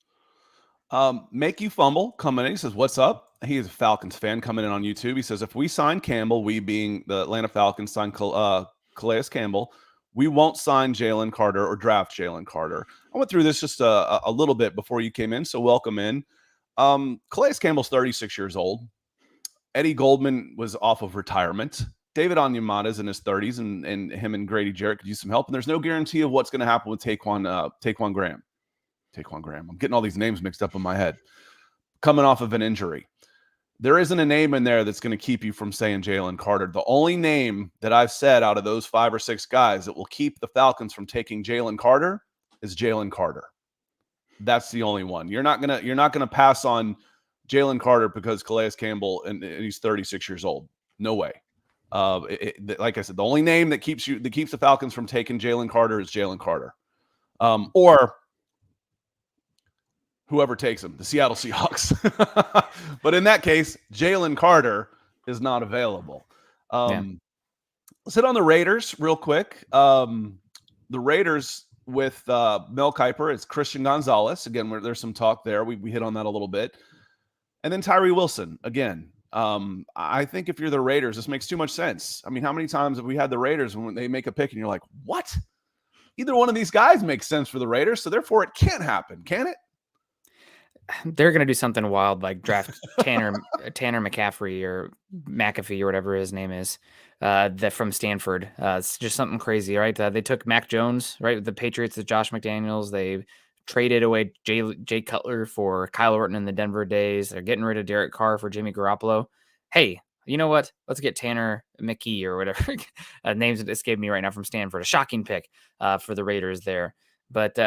Make You Fumble coming in. He says, what's up? He is a Falcons fan coming in on YouTube. He says, if we sign Campbell, we being the Atlanta Falcons sign Calais Campbell, we won't sign Jalen Carter or draft Jalen Carter. I went through this just a little bit before you came in, so welcome in. Calais Campbell's 36 years old. Eddie Goldman was off of retirement. David Onyemata's in his 30s, and him and Grady Jarrett could use some help. And there's no guarantee of what's going to happen with Taquan Graham. I'm getting all these names mixed up in my head. Coming off of an injury. There isn't a name in there that's going to keep you from saying Jalen Carter. The only name that I've said out of those 5 or 6 guys that will keep the Falcons from taking Jalen Carter is Jalen Carter. That's the only one. You're not gonna pass on Jalen Carter because Calais Campbell and he's 36 years old. No way. Like I said, the only name that keeps the Falcons from taking Jalen Carter is Jalen Carter, or whoever takes him, the Seattle Seahawks. But in that case, Jalen Carter is not available. Let's hit on the Raiders real quick. The Raiders with Mel Kiper, it's Christian Gonzalez. Again, there's some talk there. We hit on that a little bit. And then Tyree Wilson, again. I think if you're the Raiders, this makes too much sense. I mean, how many times have we had the Raiders when they make a pick and you're like, what? Either one of these guys makes sense for the Raiders, so therefore it can't happen, can it? They're going to do something wild like draft Tanner McCaffrey or McAfee or whatever his name is, that from Stanford. It's just something crazy, right? They took Mac Jones, right? The Patriots with Josh McDaniels. They traded away Jay Cutler for Kyle Orton in the Denver days. They're getting rid of Derek Carr for Jimmy Garoppolo. Hey, you know what? Let's get Tanner McKee or whatever names that escape me right now from Stanford. A shocking pick for the Raiders there. But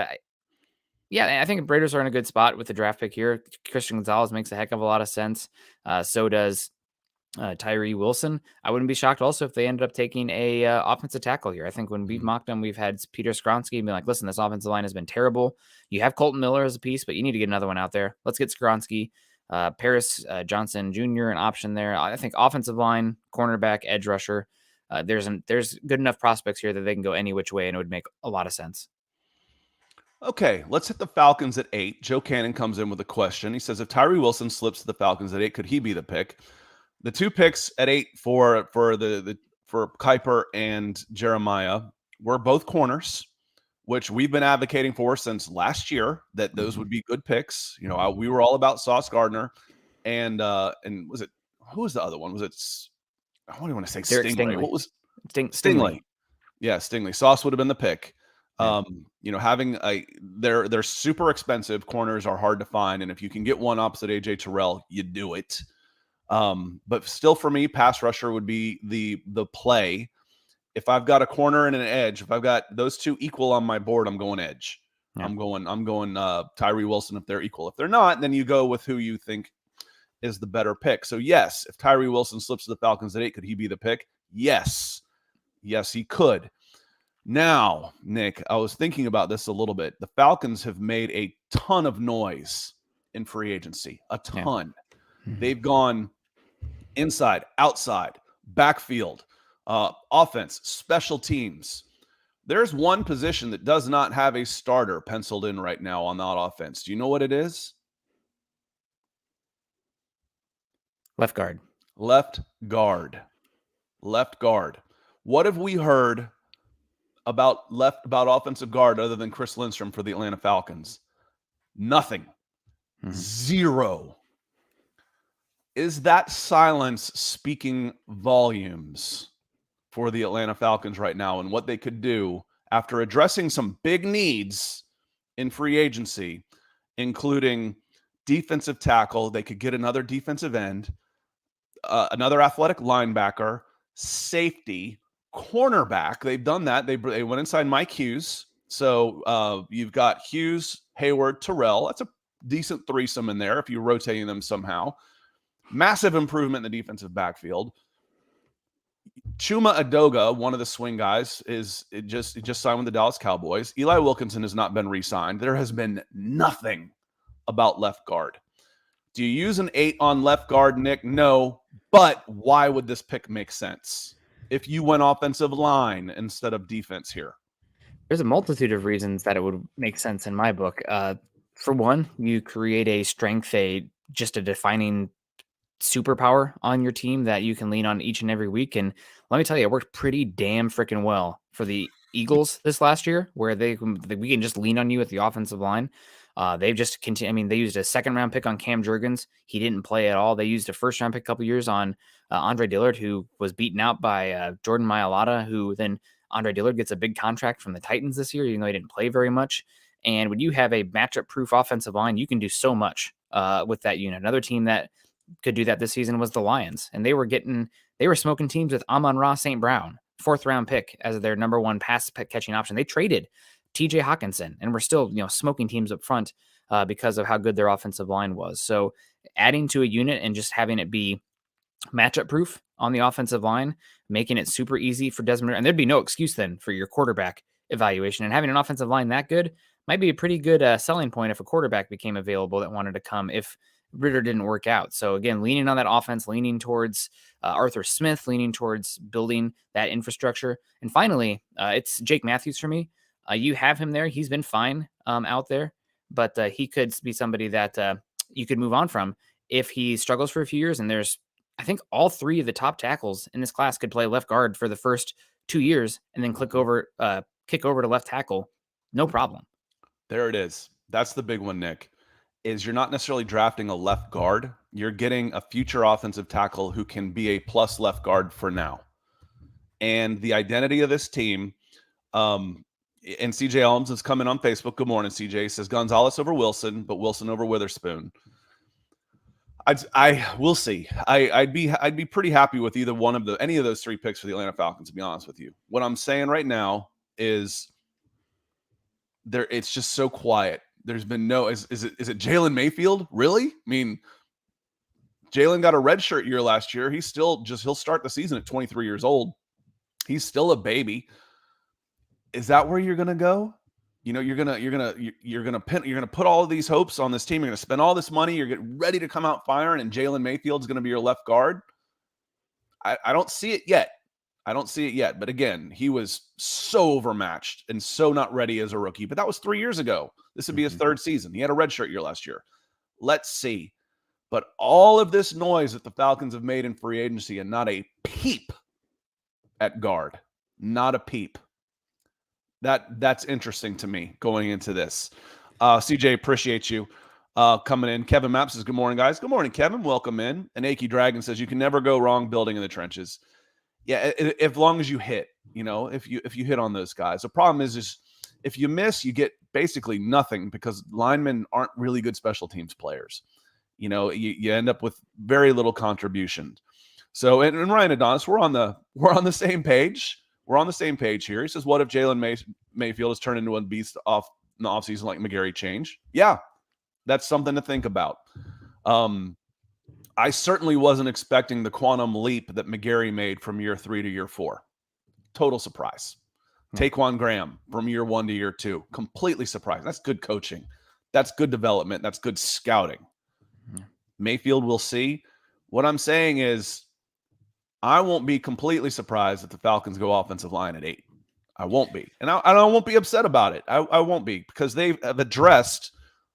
yeah, I think Raiders are in a good spot with the draft pick here. Christian Gonzalez makes a heck of a lot of sense. So does Tyree Wilson. I wouldn't be shocked also if they ended up taking a offensive tackle here. I think when we've mocked them, we've had Peter Skronsky being like, listen, this offensive line has been terrible. You have Colton Miller as a piece, but you need to get another one out there. Let's get Skronsky. Paris Johnson Jr., an option there. I think offensive line, cornerback, edge rusher. There's good enough prospects here that they can go any which way, and it would make a lot of sense. Okay, let's hit the Falcons at 8. Joe Cannon comes in with a question. He says, if Tyree Wilson slips to the Falcons at 8, could he be the pick? The 2 picks at 8 for Kiper and Jeremiah were both corners, which we've been advocating for since last year, that those would be good picks. You know, we were all about Sauce Gardner, and was it, who was the other one? Was it, I don't even want to say Stingley. What was Stingley? Yeah, Stingley. Sauce would have been the pick. Yeah. You know, having they're super expensive. Corners are hard to find, and if you can get one opposite AJ Terrell, you do it. But still, for me, pass rusher would be the play. If I've got a corner and an edge, if I've got those two equal on my board, I'm going edge. Yeah. I'm going Tyree Wilson if they're equal. If they're not, then you go with who you think is the better pick. So yes, if Tyree Wilson slips to the Falcons at 8, could he be the pick? Yes, he could. Now, Nick, I was thinking about this a little bit. The Falcons have made a ton of noise in free agency, a ton. Yeah. They've gone inside, outside, backfield, offense, special teams. There's one position that does not have a starter penciled in right now on that offense. Do you know what it is? Left guard. Left guard. What have we heard about offensive guard other than Chris Lindstrom for the Atlanta Falcons? Nothing. Zero. Is that silence speaking volumes for the Atlanta Falcons right now and what they could do after addressing some big needs in free agency, including defensive tackle? They could get another defensive end, another athletic linebacker, safety, cornerback. They've done that. They went inside Mike Hughes. So you've got Hughes, Hayward, Terrell. That's a decent threesome in there if you're rotating them somehow. Massive improvement in the defensive backfield. Chuma Adoga, one of the swing guys, just signed with the Dallas Cowboys. Eli Wilkinson has not been re-signed. There has been nothing about left guard. Do you use an 8 on left guard, Nick? No. But why would this pick make sense if you went offensive line instead of defense here? There's a multitude of reasons that it would make sense in my book. For one, you create a strength, just a defining superpower on your team that you can lean on each and every week. And let me tell you, it worked pretty damn freaking well for the Eagles this last year, where we can just lean on you at the offensive line. They've just continued. I mean, they used a 2nd-round pick on Cam Jurgens. He didn't play at all. They used a 1st-round pick a couple years on Andre Dillard, who was beaten out by Jordan Mailata, who then Andre Dillard gets a big contract from the Titans this year, even though he didn't play very much. And when you have a matchup-proof offensive line, you can do so much with that unit. Another team that could do that this season was the Lions, and they were smoking teams with Amon-Ra St. Brown, 4th-round pick as their number 1 pass catching option. They traded TJ Hawkinson, and we're still smoking teams up front because of how good their offensive line was. So adding to a unit and just having it be matchup proof on the offensive line, making it super easy for Desmond, and there'd be no excuse then for your quarterback evaluation. And having an offensive line that good might be a pretty good selling point if a quarterback became available that wanted to come if Ritter didn't work out. So again, leaning on that offense, leaning towards Arthur Smith, leaning towards building that infrastructure. And finally, it's Jake Matthews for me. You have him there. He's been fine out there, but he could be somebody that you could move on from if he struggles for a few years. And I think all 3 of the top tackles in this class could play left guard for the first 2 years and then kick over to left tackle. No problem. There it is. That's the big one, Nick, is you're not necessarily drafting a left guard. You're getting a future offensive tackle who can be a plus left guard for now. And the identity of this team, and CJ Elms is coming on Facebook. Good morning, CJ. Says Gonzalez over Wilson, but Wilson over Witherspoon. We'll see. I'd be pretty happy with either one of any of those 3 picks for the Atlanta Falcons, to be honest with you. What I'm saying right now is it's just so quiet. There's been no, is it Jalen Mayfield? Really? I mean, Jalen got a redshirt year last year. He'll start the season at 23 years old. He's still a baby. Is that where you're going to go? You're going to put all of these hopes on this team. You're going to spend all this money. You're getting ready to come out firing, and Jalen Mayfield's going to be your left guard. I don't see it yet. But again, he was so overmatched and so not ready as a rookie. But that was 3 years ago. This would be his third season. He had a redshirt year last year. Let's see. But all of this noise that the Falcons have made in free agency and not a peep at guard. Not a peep. That's interesting to me going into this. CJ, appreciate you coming in. Kevin Mapp says, good morning, guys. Good morning, Kevin. Welcome in. And Aki Dragon says, you can never go wrong building in the trenches. Yeah, as long as you hit, if you hit on those guys. The problem is if you miss, you get basically nothing because linemen aren't really good special teams players. You end up with very little contribution. So, and Ryan Adonis, we're on the same page. We're on the same page here. He says, what if Jalen Mayfield has turned into a beast in the offseason like McGarry change? Yeah, that's something to think about. I certainly wasn't expecting the quantum leap that McGarry made from year 3 to year 4. Total surprise. Taquan Graham from year 1 to year 2. Completely surprised. That's good coaching. That's good development. That's good scouting. Mayfield, we'll see. What I'm saying is I won't be completely surprised if the Falcons go offensive line at 8. I won't be. And I won't be upset about it. I won't be because they have addressed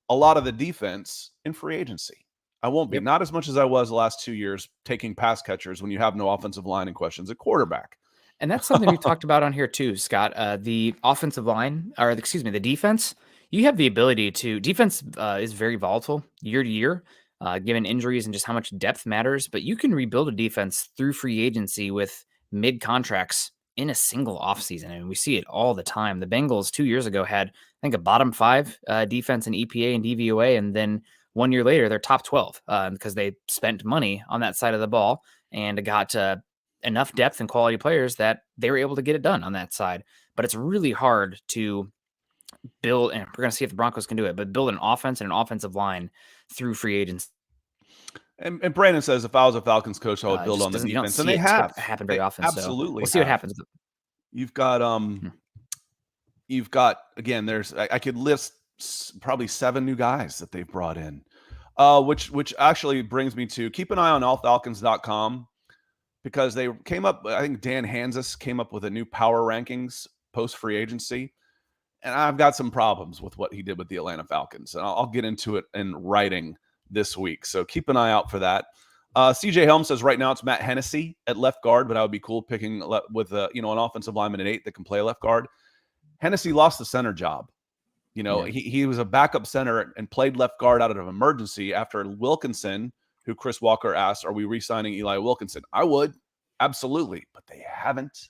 a lot of the defense in free agency. I won't be. Not as much as I was the last 2 years taking pass catchers when you have no offensive line and questions at quarterback. And that's something we've talked about on here too, Scott. The offensive line, the defense, you have the ability to – defense is very volatile year to year, given injuries and just how much depth matters. But you can rebuild a defense through free agency with mid-contracts in a single offseason. I mean, we see it all the time. The Bengals 2 years ago had, I think, a bottom 5 defense in EPA and DVOA, and then 1 year later, they're top 12 because they spent money on that side of the ball and got enough depth and quality players that they were able to get it done on that side. But it's really hard to build, and we're going to see if the Broncos can do it, but build an offense and an offensive line through free agency. And Brandon says, if I was a Falcons coach, I would build on the defense. And they have. Happen very often. Absolutely. So we'll see what happens. You've got, again, I could list probably 7 new guys that they've brought in, which actually brings me to keep an eye on allfalcons.com because they came up, I think Dan Hansis came up with a new power rankings post free agency. And I've got some problems with what he did with the Atlanta Falcons. And I'll get into it in writing this week. So keep an eye out for that. CJ Helm says right now it's Matt Hennessy at left guard, but I would be cool picking with an offensive lineman at 8 that can play left guard. Hennessy lost the center job. He was a backup center and played left guard out of an emergency after Wilkinson, who Chris Walker asked, are we re-signing Eli Wilkinson? I would. Absolutely. But they haven't.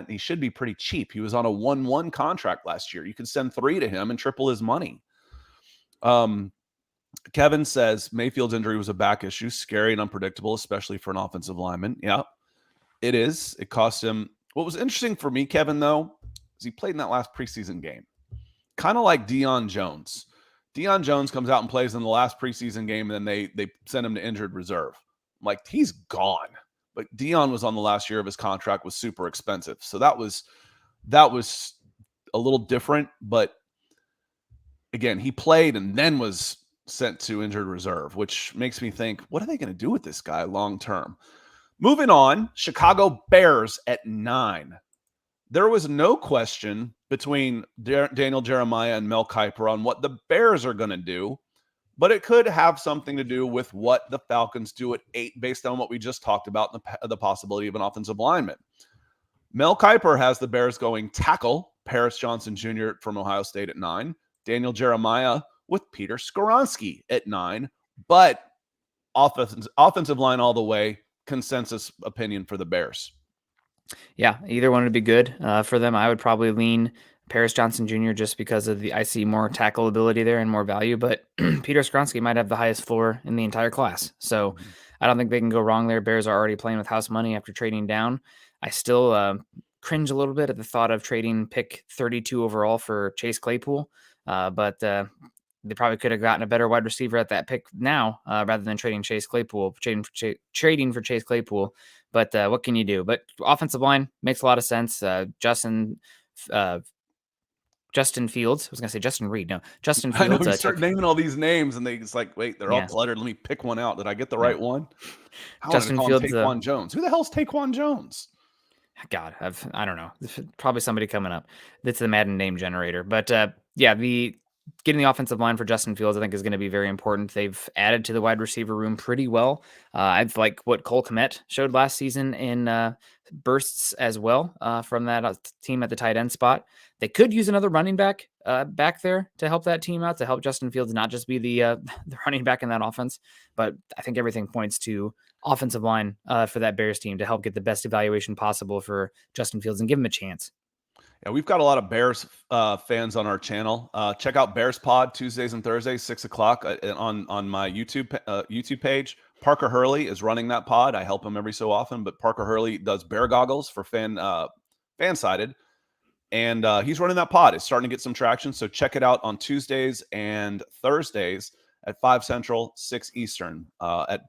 He should be pretty cheap. He was on a 1-1 contract last year. You could send 3 to him and triple his money. Kevin says Mayfield's injury was a back issue, scary and unpredictable, especially for an offensive lineman. Yeah, it is. It cost him. What was interesting for me, Kevin, though, is he played in that last preseason game. Kind of like Deion Jones. Deion Jones comes out and plays in the last preseason game, and then they send him to injured reserve. I'm like, he's gone. But Deion was on the last year of his contract, was super expensive. So that was a little different. But again, he played and then was sent to injured reserve, which makes me think, what are they going to do with this guy long term? Moving on, Chicago Bears at 9. There was no question between Daniel Jeremiah and Mel Kiper on what the Bears are going to do, but it could have something to do with what the Falcons do at 8 based on what we just talked about, the possibility of an offensive lineman. Mel Kiper has the Bears going tackle, Paris Johnson Jr. from Ohio State at 9, Daniel Jeremiah with Peter Skoronski at 9, but offensive line all the way, consensus opinion for the Bears. Yeah, either one would be good for them. I would probably lean Paris Johnson Jr. just because I see more tackle ability there and more value, but Peter Skoronski might have the highest floor in the entire class. So I don't think they can go wrong there. Bears are already playing with house money after trading down. I still cringe a little bit at the thought of trading pick 32 overall for Chase Claypool, but they probably could have gotten a better wide receiver at that pick now, rather than trading trading for Chase Claypool. But what can you do? But offensive line makes a lot of sense. Justin Fields. I was gonna say Justin Reed. No, Justin I know Fields. you start naming all these names, and it's like, wait, they're all cluttered. Let me pick one out. Did I get the right one? I wanted to Justin call Fields. him Taquan Jones. Who the hell's Taquan Jones? God, I don't know. Probably somebody coming up. That's the Madden name generator. But getting the offensive line for Justin Fields, I think, is going to be very important. They've added to the wide receiver room pretty well. I've like what Cole Kmet showed last season in bursts as well from that team at the tight end spot. They could use another running back back there to help that team out, to help Justin Fields not just be the running back in that offense. But I think everything points to offensive line for that Bears team to help get the best evaluation possible for Justin Fields and give him a chance. Yeah, we've got a lot of Bears fans on our channel. Check out Bears Pod Tuesdays and Thursdays, 6:00 on my YouTube page. Parker Hurley is running that pod. I help him every so often, but Parker Hurley does Bear Goggles for Fansided, and he's running that pod. It's starting to get some traction, so check it out on Tuesdays and Thursdays at 5 Central, 6 Eastern at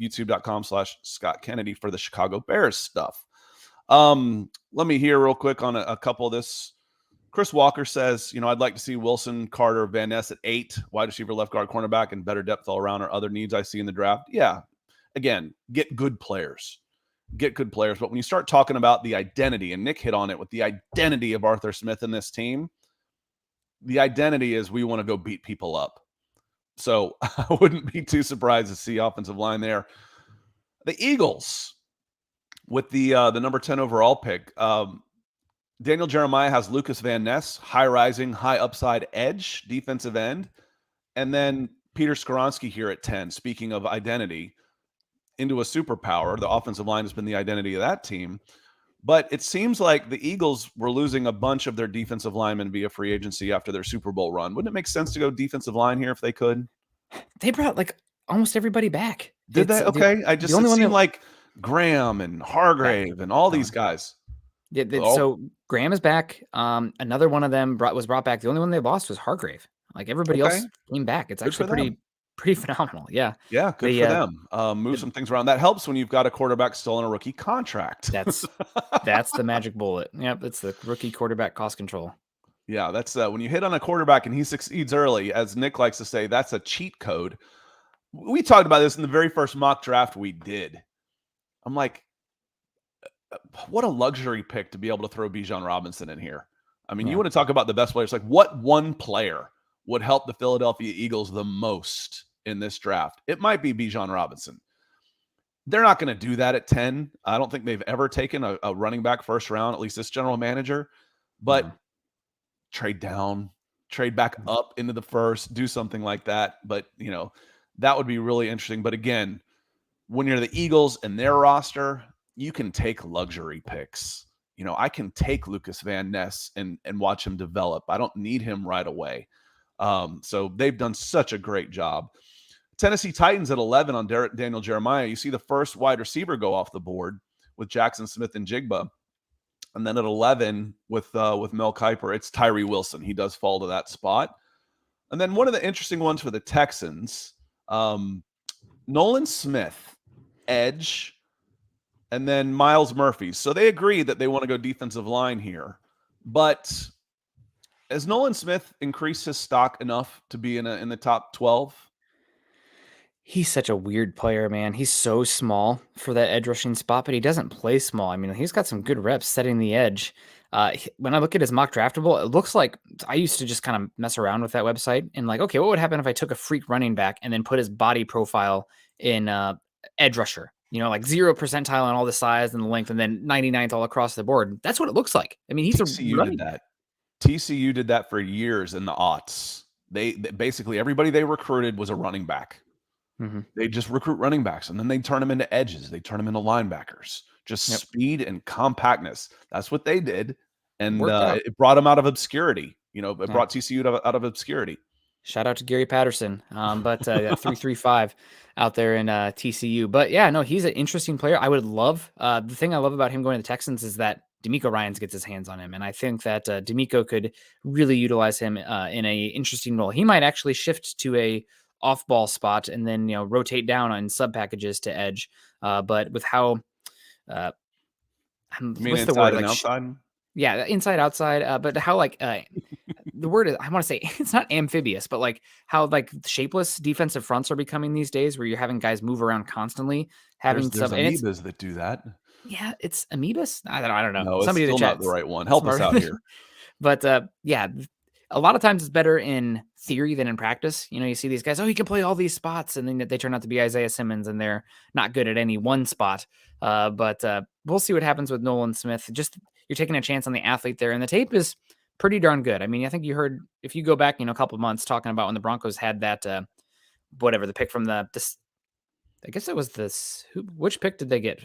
youtube.com/Scott Kennedy for the Chicago Bears stuff. Let me hear real quick on a couple of this. Chris Walker says, I'd like to see Wilson, Carter, Van Ness at 8, wide receiver, left guard, cornerback, and better depth all around are other needs I see in the draft. Yeah. Again, get good players. But when you start talking about the identity, and Nick hit on it with the identity of Arthur Smith in this team, the identity is we want to go beat people up. So I wouldn't be too surprised to see offensive line there. The Eagles with the number 10 overall pick. Daniel Jeremiah has Lucas Van Ness, high rising, high upside edge, defensive end. And then Peter Skoronski here at 10, speaking of identity, into a superpower. The offensive line has been the identity of that team. But it seems like the Eagles were losing a bunch of their defensive linemen via free agency after their Super Bowl run. Wouldn't it make sense to go defensive line here if they could? They brought like almost everybody back. Did they? Okay. It seemed like Graham and Hargrave and all these guys. Yeah, so Graham is back. Another one of them was brought back. The only one they lost was Hargrave. Like everybody else came back. It's actually pretty phenomenal. Yeah. Yeah, good for them. Move some things around. That helps when you've got a quarterback still on a rookie contract. That's the magic bullet. Yep, it's the rookie quarterback cost control. Yeah, that's when you hit on a quarterback and he succeeds early, as Nick likes to say, that's a cheat code. We talked about this in the very first mock draft we did. I'm like, what a luxury pick to be able to throw Bijan Robinson in here. I mean, you want to talk about the best players. Like, what one player would help the Philadelphia Eagles the most in this draft? It might be Bijan Robinson. They're not going to do that at 10. I don't think they've ever taken a running back first round, at least this general manager. But trade down, trade back up into the first, do something like that. But, that would be really interesting. But again, when you're the Eagles and their roster, you can take luxury picks. I can take Lucas Van Ness and watch him develop. I don't need him right away. So they've done such a great job. Tennessee Titans at 11 on Daniel Jeremiah. You see the first wide receiver go off the board with Jackson Smith and Jigba. And then at 11 with Mel Kiper, it's Tyree Wilson. He does fall to that spot. And then one of the interesting ones for the Texans, Nolan Smith, edge, and then Miles Murphy. So they agreed that they want to go defensive line here. But has Nolan Smith increased his stock enough to be in the top 12? He's such a weird player, man. He's so small for that edge rushing spot, but he doesn't play small. I mean, he's got some good reps setting the edge. When I look at his mock draftable, it looks like I used to just kind of mess around with that website and like, okay, what would happen if I took a freak running back and then put his body profile in edge rusher? Like 0 percentile on all the size and the length, and then 99th all across the board. That's what it looks like. I mean, he's TCU did that. TCU did that for years in the aughts. They basically everybody they recruited was a running back. Mm-hmm. They just recruit running backs, and then they turn them into edges. They turn them into linebackers. Just speed and compactness. That's what they did, and it brought them out of obscurity. It brought TCU out of obscurity. Shout out to Gary Patterson, but 335 out there in TCU. But yeah, no, he's an interesting player. I would love the thing I love about him going to the Texans is that D'Amico Ryans gets his hands on him. And I think that D'Amico could really utilize him in a interesting role. He might actually shift to a off-ball spot and then, rotate down on sub packages to edge. But with how, You mean what's the inside word? and Like, outside? yeah, inside, outside. But how the word is, I want to say it's not amphibious, but like how like shapeless defensive fronts are becoming these days, where you're having guys move around constantly, having There's stuff, and it's amoebas that do that. it's amoebas. I don't know. No, it's Somebody in the still not chat the right one. Help us smarter. out here. But yeah, a lot of times it's better in theory than in practice. You see these guys, oh, he can play all these spots, and then they turn out to be Isaiah Simmons, and they're not good at any one spot. But we'll see what happens with Nolan Smith. Just you're taking a chance on the athlete there, and the tape is pretty darn good. I mean, I think you heard, if you go back, a couple of months, talking about when the Broncos had that whatever, the pick from this, I guess it was this. Which pick did they get?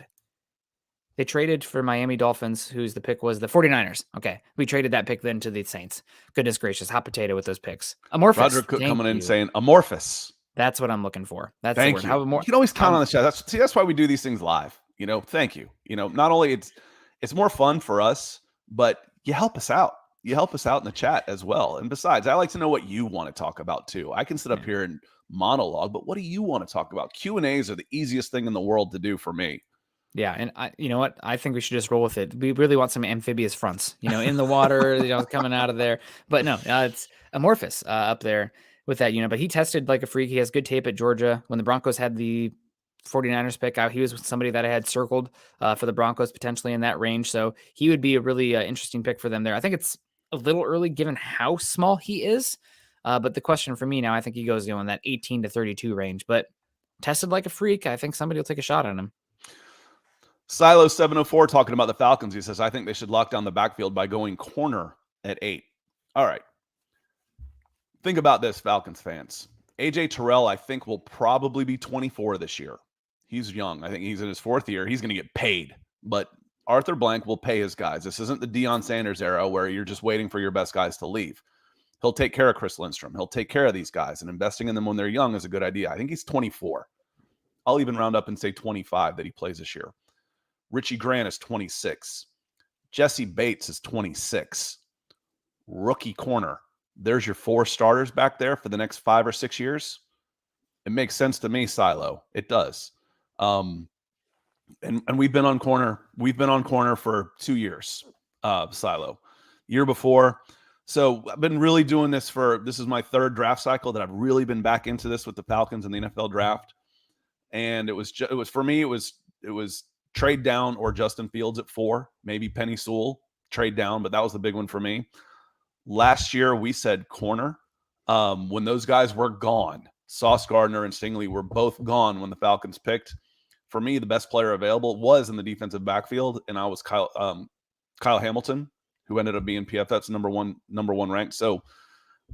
They traded for Miami Dolphins, whose the pick was the 49ers. Okay. We traded that pick then to the Saints. Goodness gracious. Hot potato with those picks. Amorphous. Roger Cook Thank coming in you. saying amorphous. That's what I'm looking for. That's Thank the word. you. You can always count on the chat. That's why we do these things live. Thank you. Not only it's more fun for us, but you help us out. You help us out in the chat as well. And besides, I like to know what you want to talk about too. I can sit up here and monologue, but what do you want to talk about? Q&As are the easiest thing in the world to do for me. Yeah, and you know what? I think we should just roll with it. We really want some amphibious fronts, in the water, coming out of there. But no, it's amorphous up there with that, But he tested like a freak. He has good tape at Georgia. When the Broncos had the 49ers pick out, he was somebody that I had circled for the Broncos potentially in that range. So he would be a really interesting pick for them there. I think it's a little early given how small he is. But the question for me now, I think he goes in that 18 to 32 range. But tested like a freak, I think somebody will take a shot on him. Silo 704 talking about the Falcons. He says, I think they should lock down the backfield by going corner at 8. All right. Think about this, Falcons fans. AJ Terrell, I think, will probably be 24 this year. He's young. I think he's in his 4th year. He's going to get paid. But Arthur Blank will pay his guys. This isn't the Deion Sanders era where you're just waiting for your best guys to leave. He'll take care of Chris Lindstrom. He'll take care of these guys. And investing in them when they're young is a good idea. I think he's 24. I'll even round up and say 25 that he plays this year. Richie Grant is 26. Jesse Bates is 26. Rookie corner. There's your 4 starters back there for the next 5 or 6 years. It makes sense to me, Silo. It does. And we've been on corner. We've been on corner for 2 years, Silo. Year before. So I've been really doing this this is my 3rd draft cycle that I've really been back into this with the Falcons and the NFL draft. And it was for me, it was trade down or Justin Fields at 4, maybe Penny Sewell, trade down, but that was the big one for me. Last year, we said corner. When those guys were gone, Sauce Gardner and Stingley were both gone when the Falcons picked. For me, the best player available was in the defensive backfield, and I was Kyle Hamilton, who ended up being PFF's number one ranked. So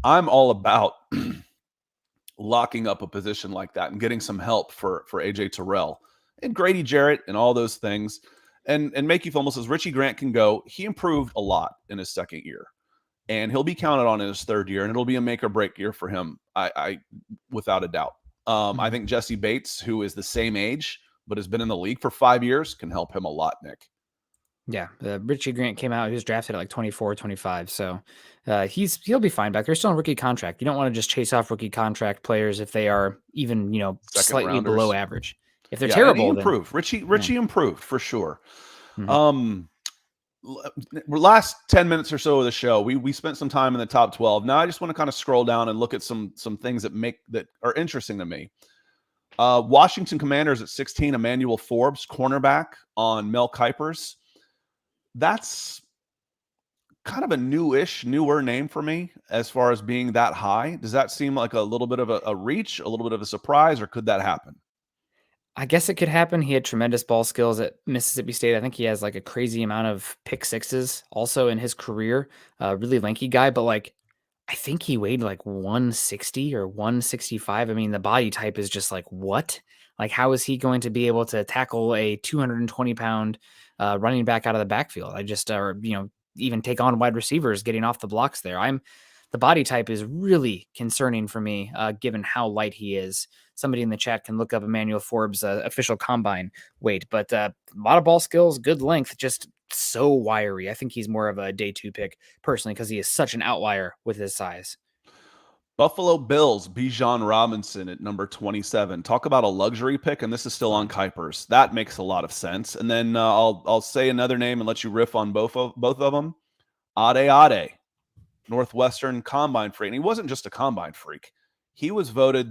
I'm all about locking up a position like that and getting some help for AJ Terrell and Grady Jarrett and all those things. And make you feel almost as Richie Grant can go. He improved a lot in his 2nd year, and he'll be counted on in his 3rd year, and it'll be a make or break year for him. I without a doubt. I think Jesse Bates, who is the same age but has been in the league for 5 years, can help him a lot, Nick. Yeah, Richie Grant came out. He was drafted at like 24, 25. So he'll be fine back there. Still on rookie contract. You don't want to just chase off rookie contract players if they are even, slightly below average. If they're terrible, he improved. Then, Richie improved for sure. Mm-hmm. Last 10 minutes or so of the show, we spent some time in the top 12. Now I just want to kind of scroll down and look at some things that are interesting to me. Washington Commanders at 16, Emmanuel Forbes, cornerback on Mel Kiper's. That's kind of a newer name for me as far as being that high. Does that seem like a little bit of a reach, a little bit of a surprise, or could that happen? I guess it could happen. He had tremendous ball skills at Mississippi State. I think he has like a crazy amount of pick sixes also in his career. Really lanky guy, but like I think he weighed like 160 or 165. I mean, the body type is just like, what? Like, how is he going to be able to tackle a 220-pound running back out of the backfield? Even take on wide receivers getting off the blocks there. The body type is really concerning for me, given how light he is. Somebody in the chat can look up Emmanuel Forbes' official combine weight, but a lot of ball skills, good length, just so wiry. I think he's more of a day 2 pick personally because he is such an outlier with his size. Buffalo Bills, Bijan Robinson at number 27. Talk about a luxury pick, and this is still on Kiper's. That makes a lot of sense. And then I'll say another name and let you riff on both of them. Ade, Northwestern combine freak. And he wasn't just a combine freak. He was voted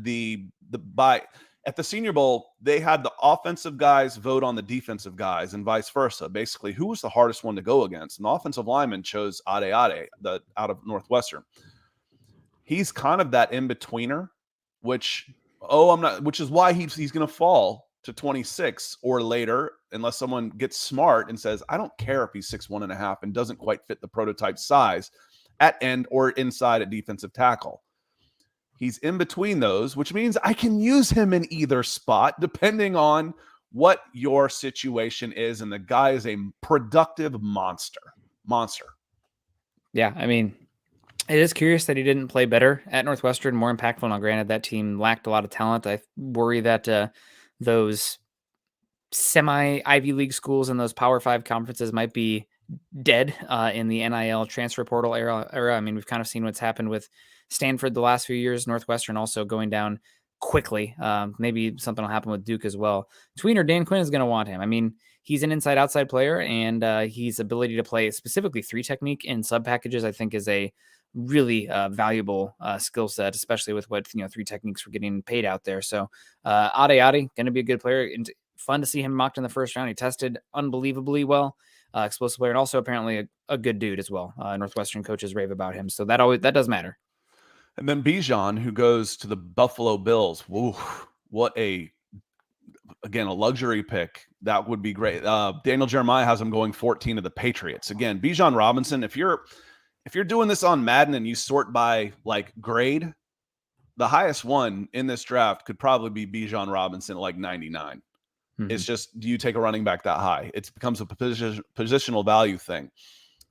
at the Senior Bowl, they had the offensive guys vote on the defensive guys and vice versa. Basically, who was the hardest one to go against? And the offensive lineman chose Ade out of Northwestern. He's kind of that in-betweener, which is why he's going to fall to 26 or later, unless someone gets smart and says, I don't care if he's 6'1.5" and doesn't quite fit the prototype size at end or inside at defensive tackle. He's in between those, which means I can use him in either spot, depending on what your situation is. And the guy is a productive monster. Yeah, I mean, it is curious that he didn't play better at Northwestern, more impactful. Now, granted, that team lacked a lot of talent. I worry that those semi-Ivy League schools and those Power 5 conferences might be dead in the NIL transfer portal era. I mean, we've kind of seen what's happened with Stanford the last few years, Northwestern also going down quickly. Maybe something will happen with Duke as well. Tweener, Dan Quinn is going to want him. I mean, he's an inside-outside player, and his ability to play specifically 3 technique in sub packages, I think, is a really valuable skill set, especially with what 3 techniques we're getting paid out there. So Ade going to be a good player, and fun to see him mocked in the first round. He tested unbelievably well, explosive player, and also apparently a good dude as well. Northwestern coaches rave about him, so that does matter. And then Bijan, who goes to the Buffalo Bills. Woo, what a luxury pick. That would be great. Daniel Jeremiah has him going 14 to the Patriots. Again, Bijan Robinson, if you're doing this on Madden and you sort by like grade, the highest one in this draft could probably be Bijan Robinson at like 99. Mm-hmm. It's just, do you take a running back that high? It becomes a positional value thing.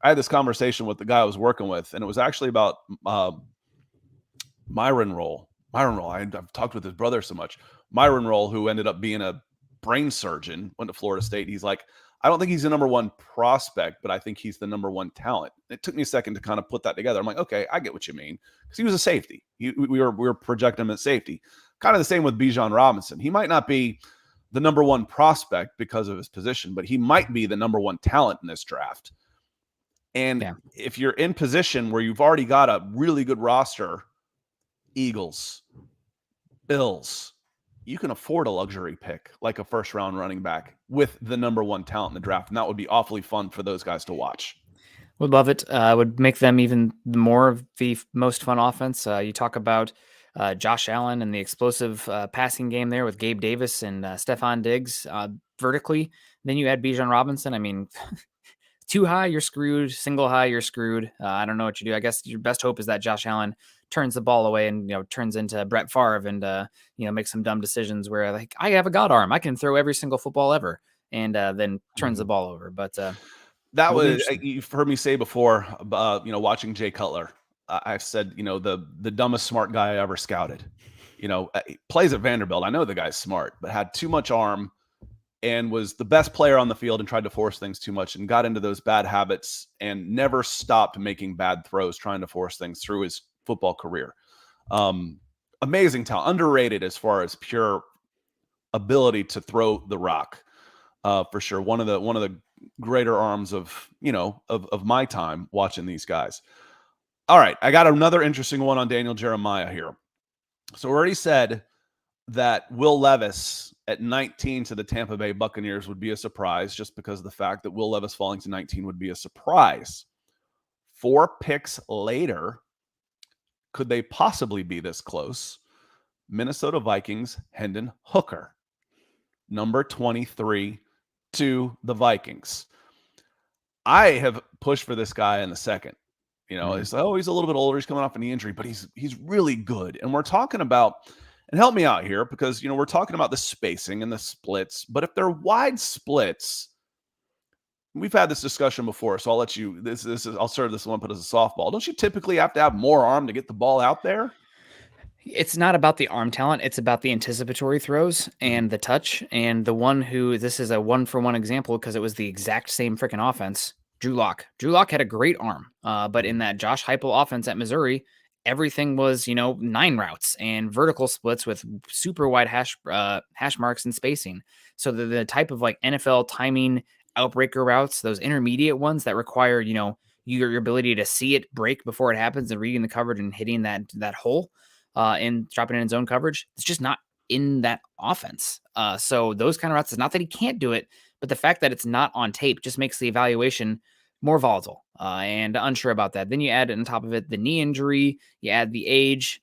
I had this conversation with the guy I was working with, and it was actually about Myron Roll. I've talked with his brother so much. Myron Roll, who ended up being a brain surgeon, went to Florida State. He's like, I don't think he's the number one prospect, but I think he's the number one talent. It took me a second to kind of put that together. I'm like, okay, I get what you mean. Because he was a safety. We were projecting him at safety. Kind of the same with Bijan Robinson. He might not be the number one prospect because of his position, but he might be the number one talent in this draft. And if you're in position where you've already got a really good roster, Eagles, Bills, you can afford a luxury pick like a first round running back with the number one talent in the draft. And that would be awfully fun for those guys to watch. Would love it. Would make them even more of the most fun offense. You talk about Josh Allen and the explosive passing game there with Gabe Davis and Stephon Diggs vertically. Then you add Bijan Robinson. I mean, too high, you're screwed. Single high, you're screwed. I don't know what you do. I guess your best hope is that Josh Allen turns the ball away and turns into Brett Favre and makes some dumb decisions where like I have a god arm, I can throw every single football ever, and then turns the ball over. But that was, you've heard me say before, watching Jay Cutler. I've said, the dumbest smart guy I ever scouted. Plays at Vanderbilt. I know the guy's smart, but had too much arm and was the best player on the field and tried to force things too much and got into those bad habits and never stopped making bad throws, trying to force things through his football career. Amazing talent, underrated as far as pure ability to throw the rock, for sure. One of the greater arms of my time watching these guys. All right, I got another interesting one on Daniel Jeremiah here. So we already said that Will Levis at 19 to the Tampa Bay Buccaneers would be a surprise, just because of the fact that Will Levis falling to 19 would be a surprise. 4 picks later, could they possibly be this close? Minnesota Vikings, Hendon Hooker, number 23 to the Vikings. I have pushed for this guy in the second. He's a little bit older. He's coming off an knee injury, but he's really good. And we're talking about, and help me out here, because, we're talking about the spacing and the splits, but if they're wide splits, we've had this discussion before, so I'll let you, I'll serve this one, put as a softball. Don't you typically have to have more arm to get the ball out there? It's not about the arm talent. It's about the anticipatory throws and the touch. And the one who, this is a 1-for-1 example because it was the exact same freaking offense. Drew Lock. Drew Lock had a great arm, but in that Josh Heupel offense at Missouri, everything was 9 routes and vertical splits with super wide hash marks and spacing. So the type of like NFL timing outbreaker routes, those intermediate ones that require your ability to see it break before it happens and reading the coverage and hitting that hole and dropping it in zone coverage. It's just not in that offense. So those kind of routes, it's not that he can't do it, but the fact that it's not on tape just makes the evaluation more volatile and unsure about that. Then you add on top of it the knee injury, you add the age.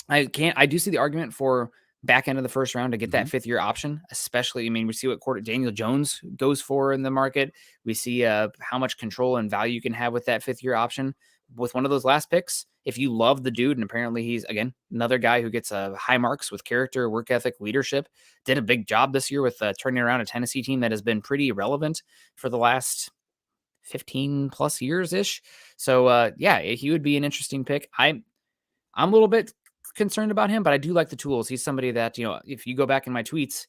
I do see the argument for back end of the first round to get that 5th year option, especially, we see what Daniel Jones goes for in the market. We see how much control and value you can have with that 5th year option with one of those last picks. If you love the dude, and apparently he's, again, another guy who gets high marks with character, work ethic, leadership, did a big job this year with turning around a Tennessee team that has been pretty relevant for the last 15 plus years ish. So he would be an interesting pick. I'm a little bit concerned about him, but I do like the tools. He's somebody that, if you go back in my tweets,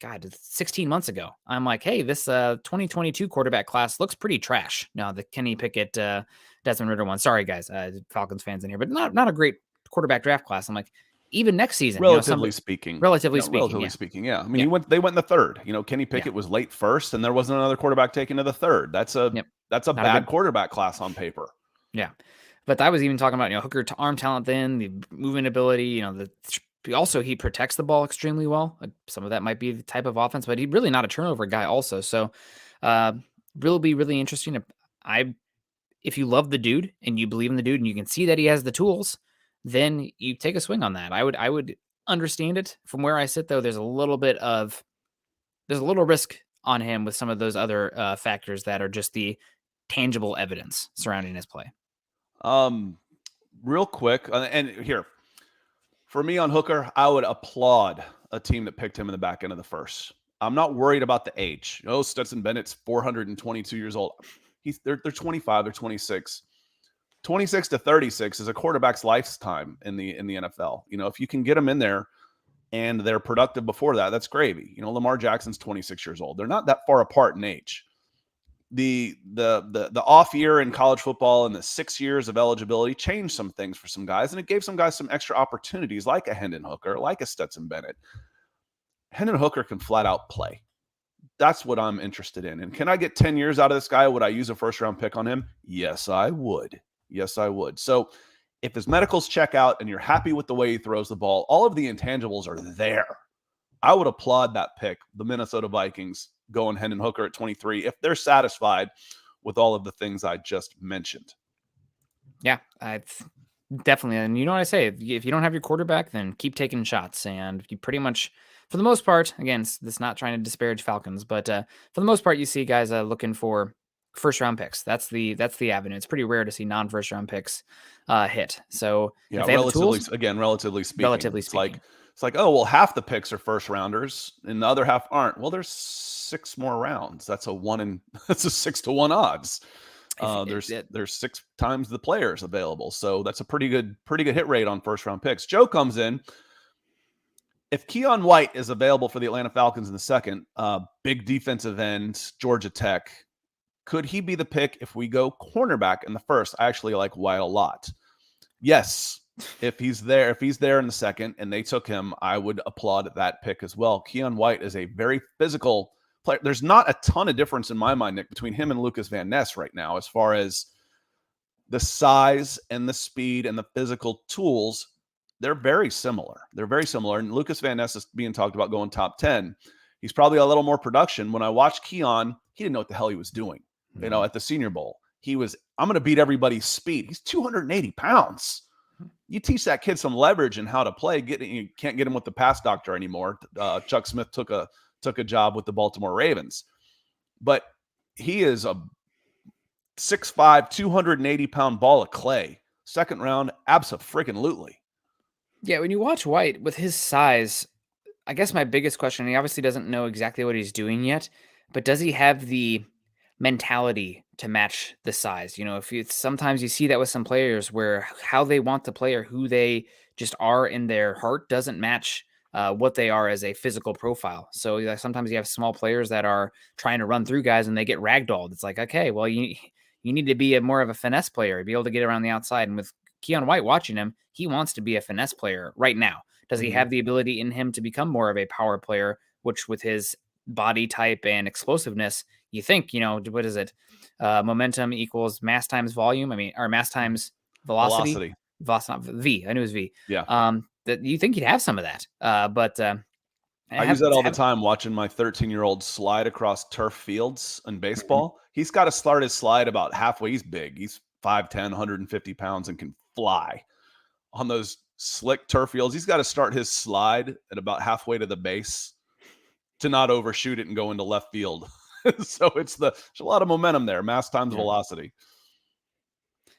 16 months ago, I'm like, hey, this 2022 quarterback class looks pretty trash. No, the Kenny Pickett, Desmond Ridder one. Sorry, guys, Falcons fans in here, but not a great quarterback draft class. I'm like, even next season, Relatively speaking. Relatively speaking, yeah. I mean, they went in the third. Kenny Pickett was late first, and there wasn't another quarterback taken to the third. That's a bad quarterback class on paper. Yeah. But I was even talking about, Hooker to arm talent, then the movement ability, also he protects the ball extremely well. Some of that might be the type of offense, but he's really not a turnover guy also. So will be really interesting. If you love the dude and you believe in the dude and you can see that he has the tools, then you take a swing on that. I would understand it. From where I sit, though, there's a little risk on him with some of those other factors that are just the tangible evidence surrounding his play. Real quick, and here, for me on Hooker, I would applaud a team that picked him in the back end of the first. I'm not worried about the age. Stetson Bennett's 422 years old. They're 25, they're 26. 26 to 36 is a quarterback's lifetime in the NFL. If you can get them in there and they're productive before that, that's gravy. Lamar Jackson's 26 years old. They're not that far apart in age. The off year in college football and the 6 years of eligibility changed some things for some guys, and it gave some guys some extra opportunities, like a Hendon Hooker, like a Stetson Bennett. Hendon Hooker can flat out play. That's what I'm interested in. And can I get 10 years out of this guy? Would I use a first round pick on him? Yes, I would. So if his medicals check out and you're happy with the way he throws the ball, all of the intangibles are there. I would applaud that pick, the Minnesota Vikings going Hendon Hooker at 23, if they're satisfied with all of the things I just mentioned. Yeah, definitely. And you know what I say? If you don't have your quarterback, then keep taking shots. And you pretty much, for the most part, again, this is not trying to disparage Falcons, but for the most part, you see guys looking for first round picks. That's the avenue. It's pretty rare to see non-first round picks hit. So yeah, relatively speaking. It's like, oh, well, half the picks are first rounders and the other half aren't. Well, there's 6 more rounds. That's a 6 to 1 odds. There's 6 times the players available. So that's a pretty good hit rate on first round picks. Joe comes in. If Keon White is available for the Atlanta Falcons in the second, big defensive end, Georgia Tech, could he be the pick if we go cornerback in the first? I actually like White a lot. Yes. If he's there in the second and they took him, I would applaud that pick as well. Keon White is a very physical player. There's not a ton of difference in my mind, Nick, between him and Lucas Van Ness right now, as far as the size and the speed and the physical tools. They're very similar. And Lucas Van Ness is being talked about going top 10. He's probably a little more production. When I watched Keon, he didn't know what the hell he was doing. At the Senior Bowl, I'm going to beat everybody's speed. He's 280 pounds. You teach that kid some leverage and how to play. You can't get him with the pass doctor anymore. Chuck Smith took a job with the Baltimore Ravens, but he is a 6'5", 280-pound ball of clay. Second round, abso-freaking-lutely. Yeah, when you watch White with his size, I guess my biggest question, he obviously doesn't know exactly what he's doing yet, but does he have the mentality to match the size. If sometimes you see that with some players where how they want to play or who they just are in their heart doesn't match what they are as a physical profile. So sometimes you have small players that are trying to run through guys and they get ragdolled. It's like, okay, well, you need to be more of a finesse player, be able to get around the outside. And with Keon White watching him, he wants to be a finesse player right now. Does he have the ability in him to become more of a power player, which with his body type and explosiveness, you think, what is it? Momentum equals mass times volume. Or mass times velocity. V. I knew it was V. Yeah. That you think he'd have some of that. But I use that all the time watching my 13-year-old slide across turf fields in baseball. He's got to start his slide about halfway. He's big. He's 5'10", 150 pounds and can fly on those slick turf fields. He's got to start his slide at about halfway to the base to not overshoot it and go into left field. So there's a lot of momentum there. Mass times velocity.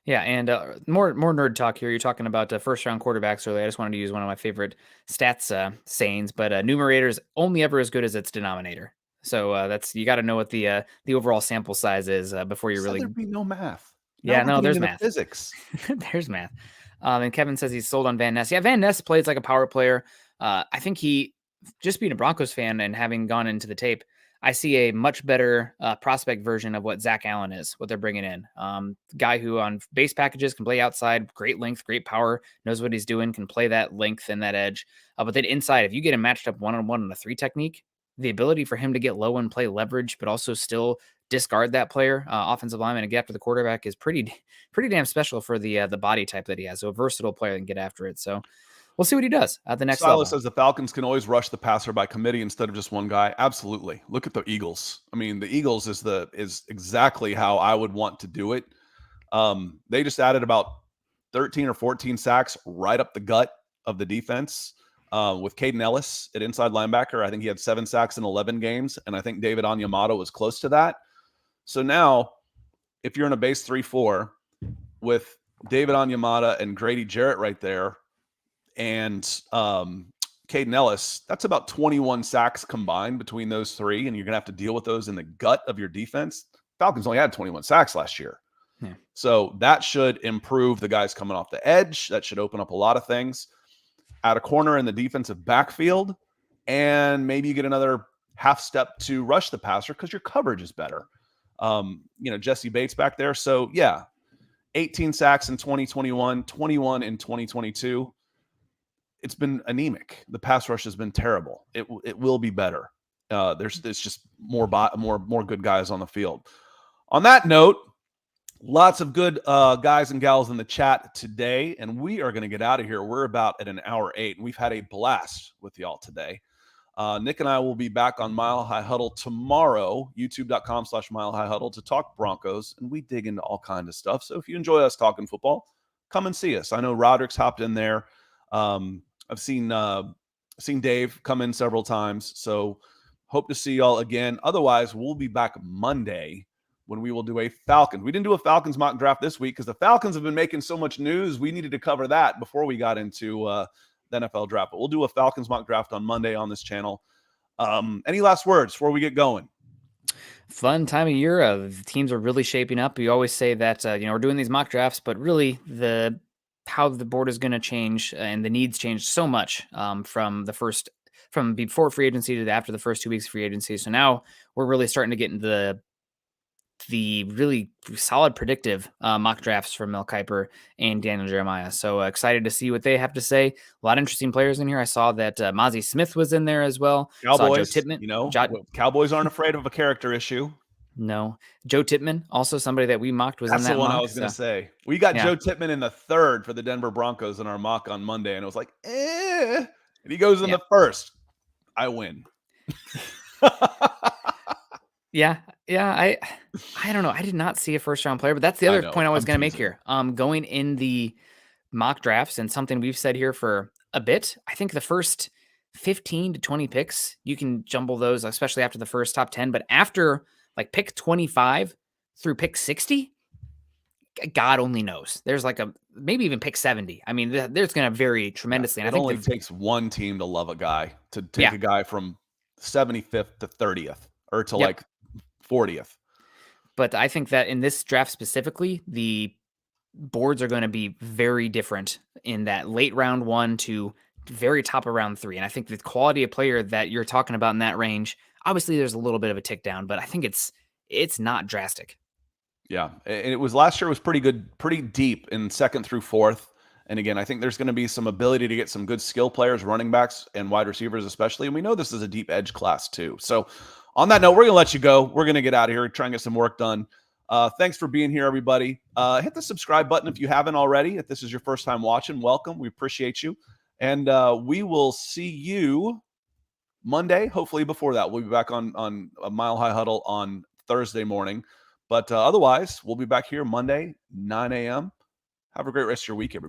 Yeah, and more nerd talk here. You're talking about first-round quarterbacks earlier. I just wanted to use one of my favorite stats sayings, but numerator is only ever as good as its denominator. So you got to know what the overall sample size is before you really. There'd be no math. Yeah, no, there's math. Physics. There's math. And Kevin says he's sold on Van Ness. Yeah, Van Ness plays like a power player. I think he, just being a Broncos fan and having gone into the tape, I see a much better prospect version of what Zach Allen is, what they're bringing in. Guy who on base packages can play outside, great length, great power, knows what he's doing, can play that length and that edge. But then inside, if you get him matched up one-on-one on a 3 technique, the ability for him to get low and play leverage, but also still discard that player, offensive lineman, and get after the quarterback is pretty damn special for the body type that he has. So a versatile player that can get after it. So we'll see what he does at the next level. Silas says the Falcons can always rush the passer by committee instead of just one guy. Absolutely. Look at the Eagles. I mean, the Eagles is exactly how I would want to do it. They just added about 13 or 14 sacks right up the gut of the defense with Caden Ellis at inside linebacker. I think he had 7 sacks in 11 games, and I think David Onyemata was close to that. So now, if you're in a base 3-4 with David Onyemata and Grady Jarrett right there, and Caden Ellis, that's about 21 sacks combined between those 3, and you're going to have to deal with those in the gut of your defense. Falcons only had 21 sacks last year. Yeah. So that should improve the guys coming off the edge. That should open up a lot of things. Add a corner in the defensive backfield, and maybe you get another half step to rush the passer because your coverage is better. Jesse Bates back there. So, yeah, 18 sacks in 2021, 21 in 2022. It's been anemic. The pass rush has been terrible. It will be better. There's just more good guys on the field. On that note, lots of good guys and gals in the chat today, and we are going to get out of here. We're about at an hour 8, and we've had a blast with y'all today. Nick and I will be back on Mile High Huddle tomorrow, youtube.com/Mile High Huddle, to talk Broncos, and we dig into all kinds of stuff. So if you enjoy us talking football, come and see us. I know Roderick's hopped in there. I've seen Dave come in several times, so hope to see y'all again. Otherwise, we'll be back Monday when we will do a Falcons. We didn't do a Falcons mock draft this week because the Falcons have been making so much news. We needed to cover that before we got into the NFL draft. But we'll do a Falcons mock draft on Monday on this channel. Any last words before we get going? Fun time of year. The teams are really shaping up. We always say that we're doing these mock drafts, but really how the board is going to change and the needs change so much from before free agency to after the first 2 weeks of free agency. So now we're really starting to get into the really solid predictive mock drafts from Mel Kiper and Daniel Jeremiah. So excited to see what they have to say. A lot of interesting players in here. I saw that Mozzie Smith was in there as well. Cowboys, Joe Tippmann. Cowboys aren't afraid of a character issue. No. Joe Tippmann, also somebody that we mocked, was in that mock. That's the one I was going to say. We got Joe Tippmann in the 3rd for the Denver Broncos in our mock on Monday, and it was like, and he goes in the 1st. I win. Yeah. I don't know. I did not see a first-round player, but that's the other point I was going to make here. Going in the mock drafts, and something we've said here for a bit, I think the first 15 to 20 picks, you can jumble those, especially after the first top 10, but after like pick 25 through pick 60, God only knows. There's maybe even pick 70. I mean, there's going to vary tremendously. And I think it only takes one team to love a guy, to take a guy from 75th to 30th or to 40th. But I think that in this draft specifically, the boards are going to be very different in that late round 1 to very top of round 3. And I think the quality of player that you're talking about in that range, obviously there's a little bit of a tick down, but I think it's not drastic. Yeah, and it was last year was pretty good, pretty deep in 2nd through 4th. And again, I think there's going to be some ability to get some good skill players, running backs and wide receivers especially. And we know this is a deep edge class too. So on that note, we're going to let you go. We're going to get out of here, try and get some work done. Thanks for being here, everybody. Hit the subscribe button if you haven't already. If this is your first time watching, welcome. We appreciate you. And we will see you Monday. Hopefully before that, we'll be back on a Mile High Huddle on Thursday morning. But otherwise, we'll be back here Monday, 9 a.m. Have a great rest of your week, everybody.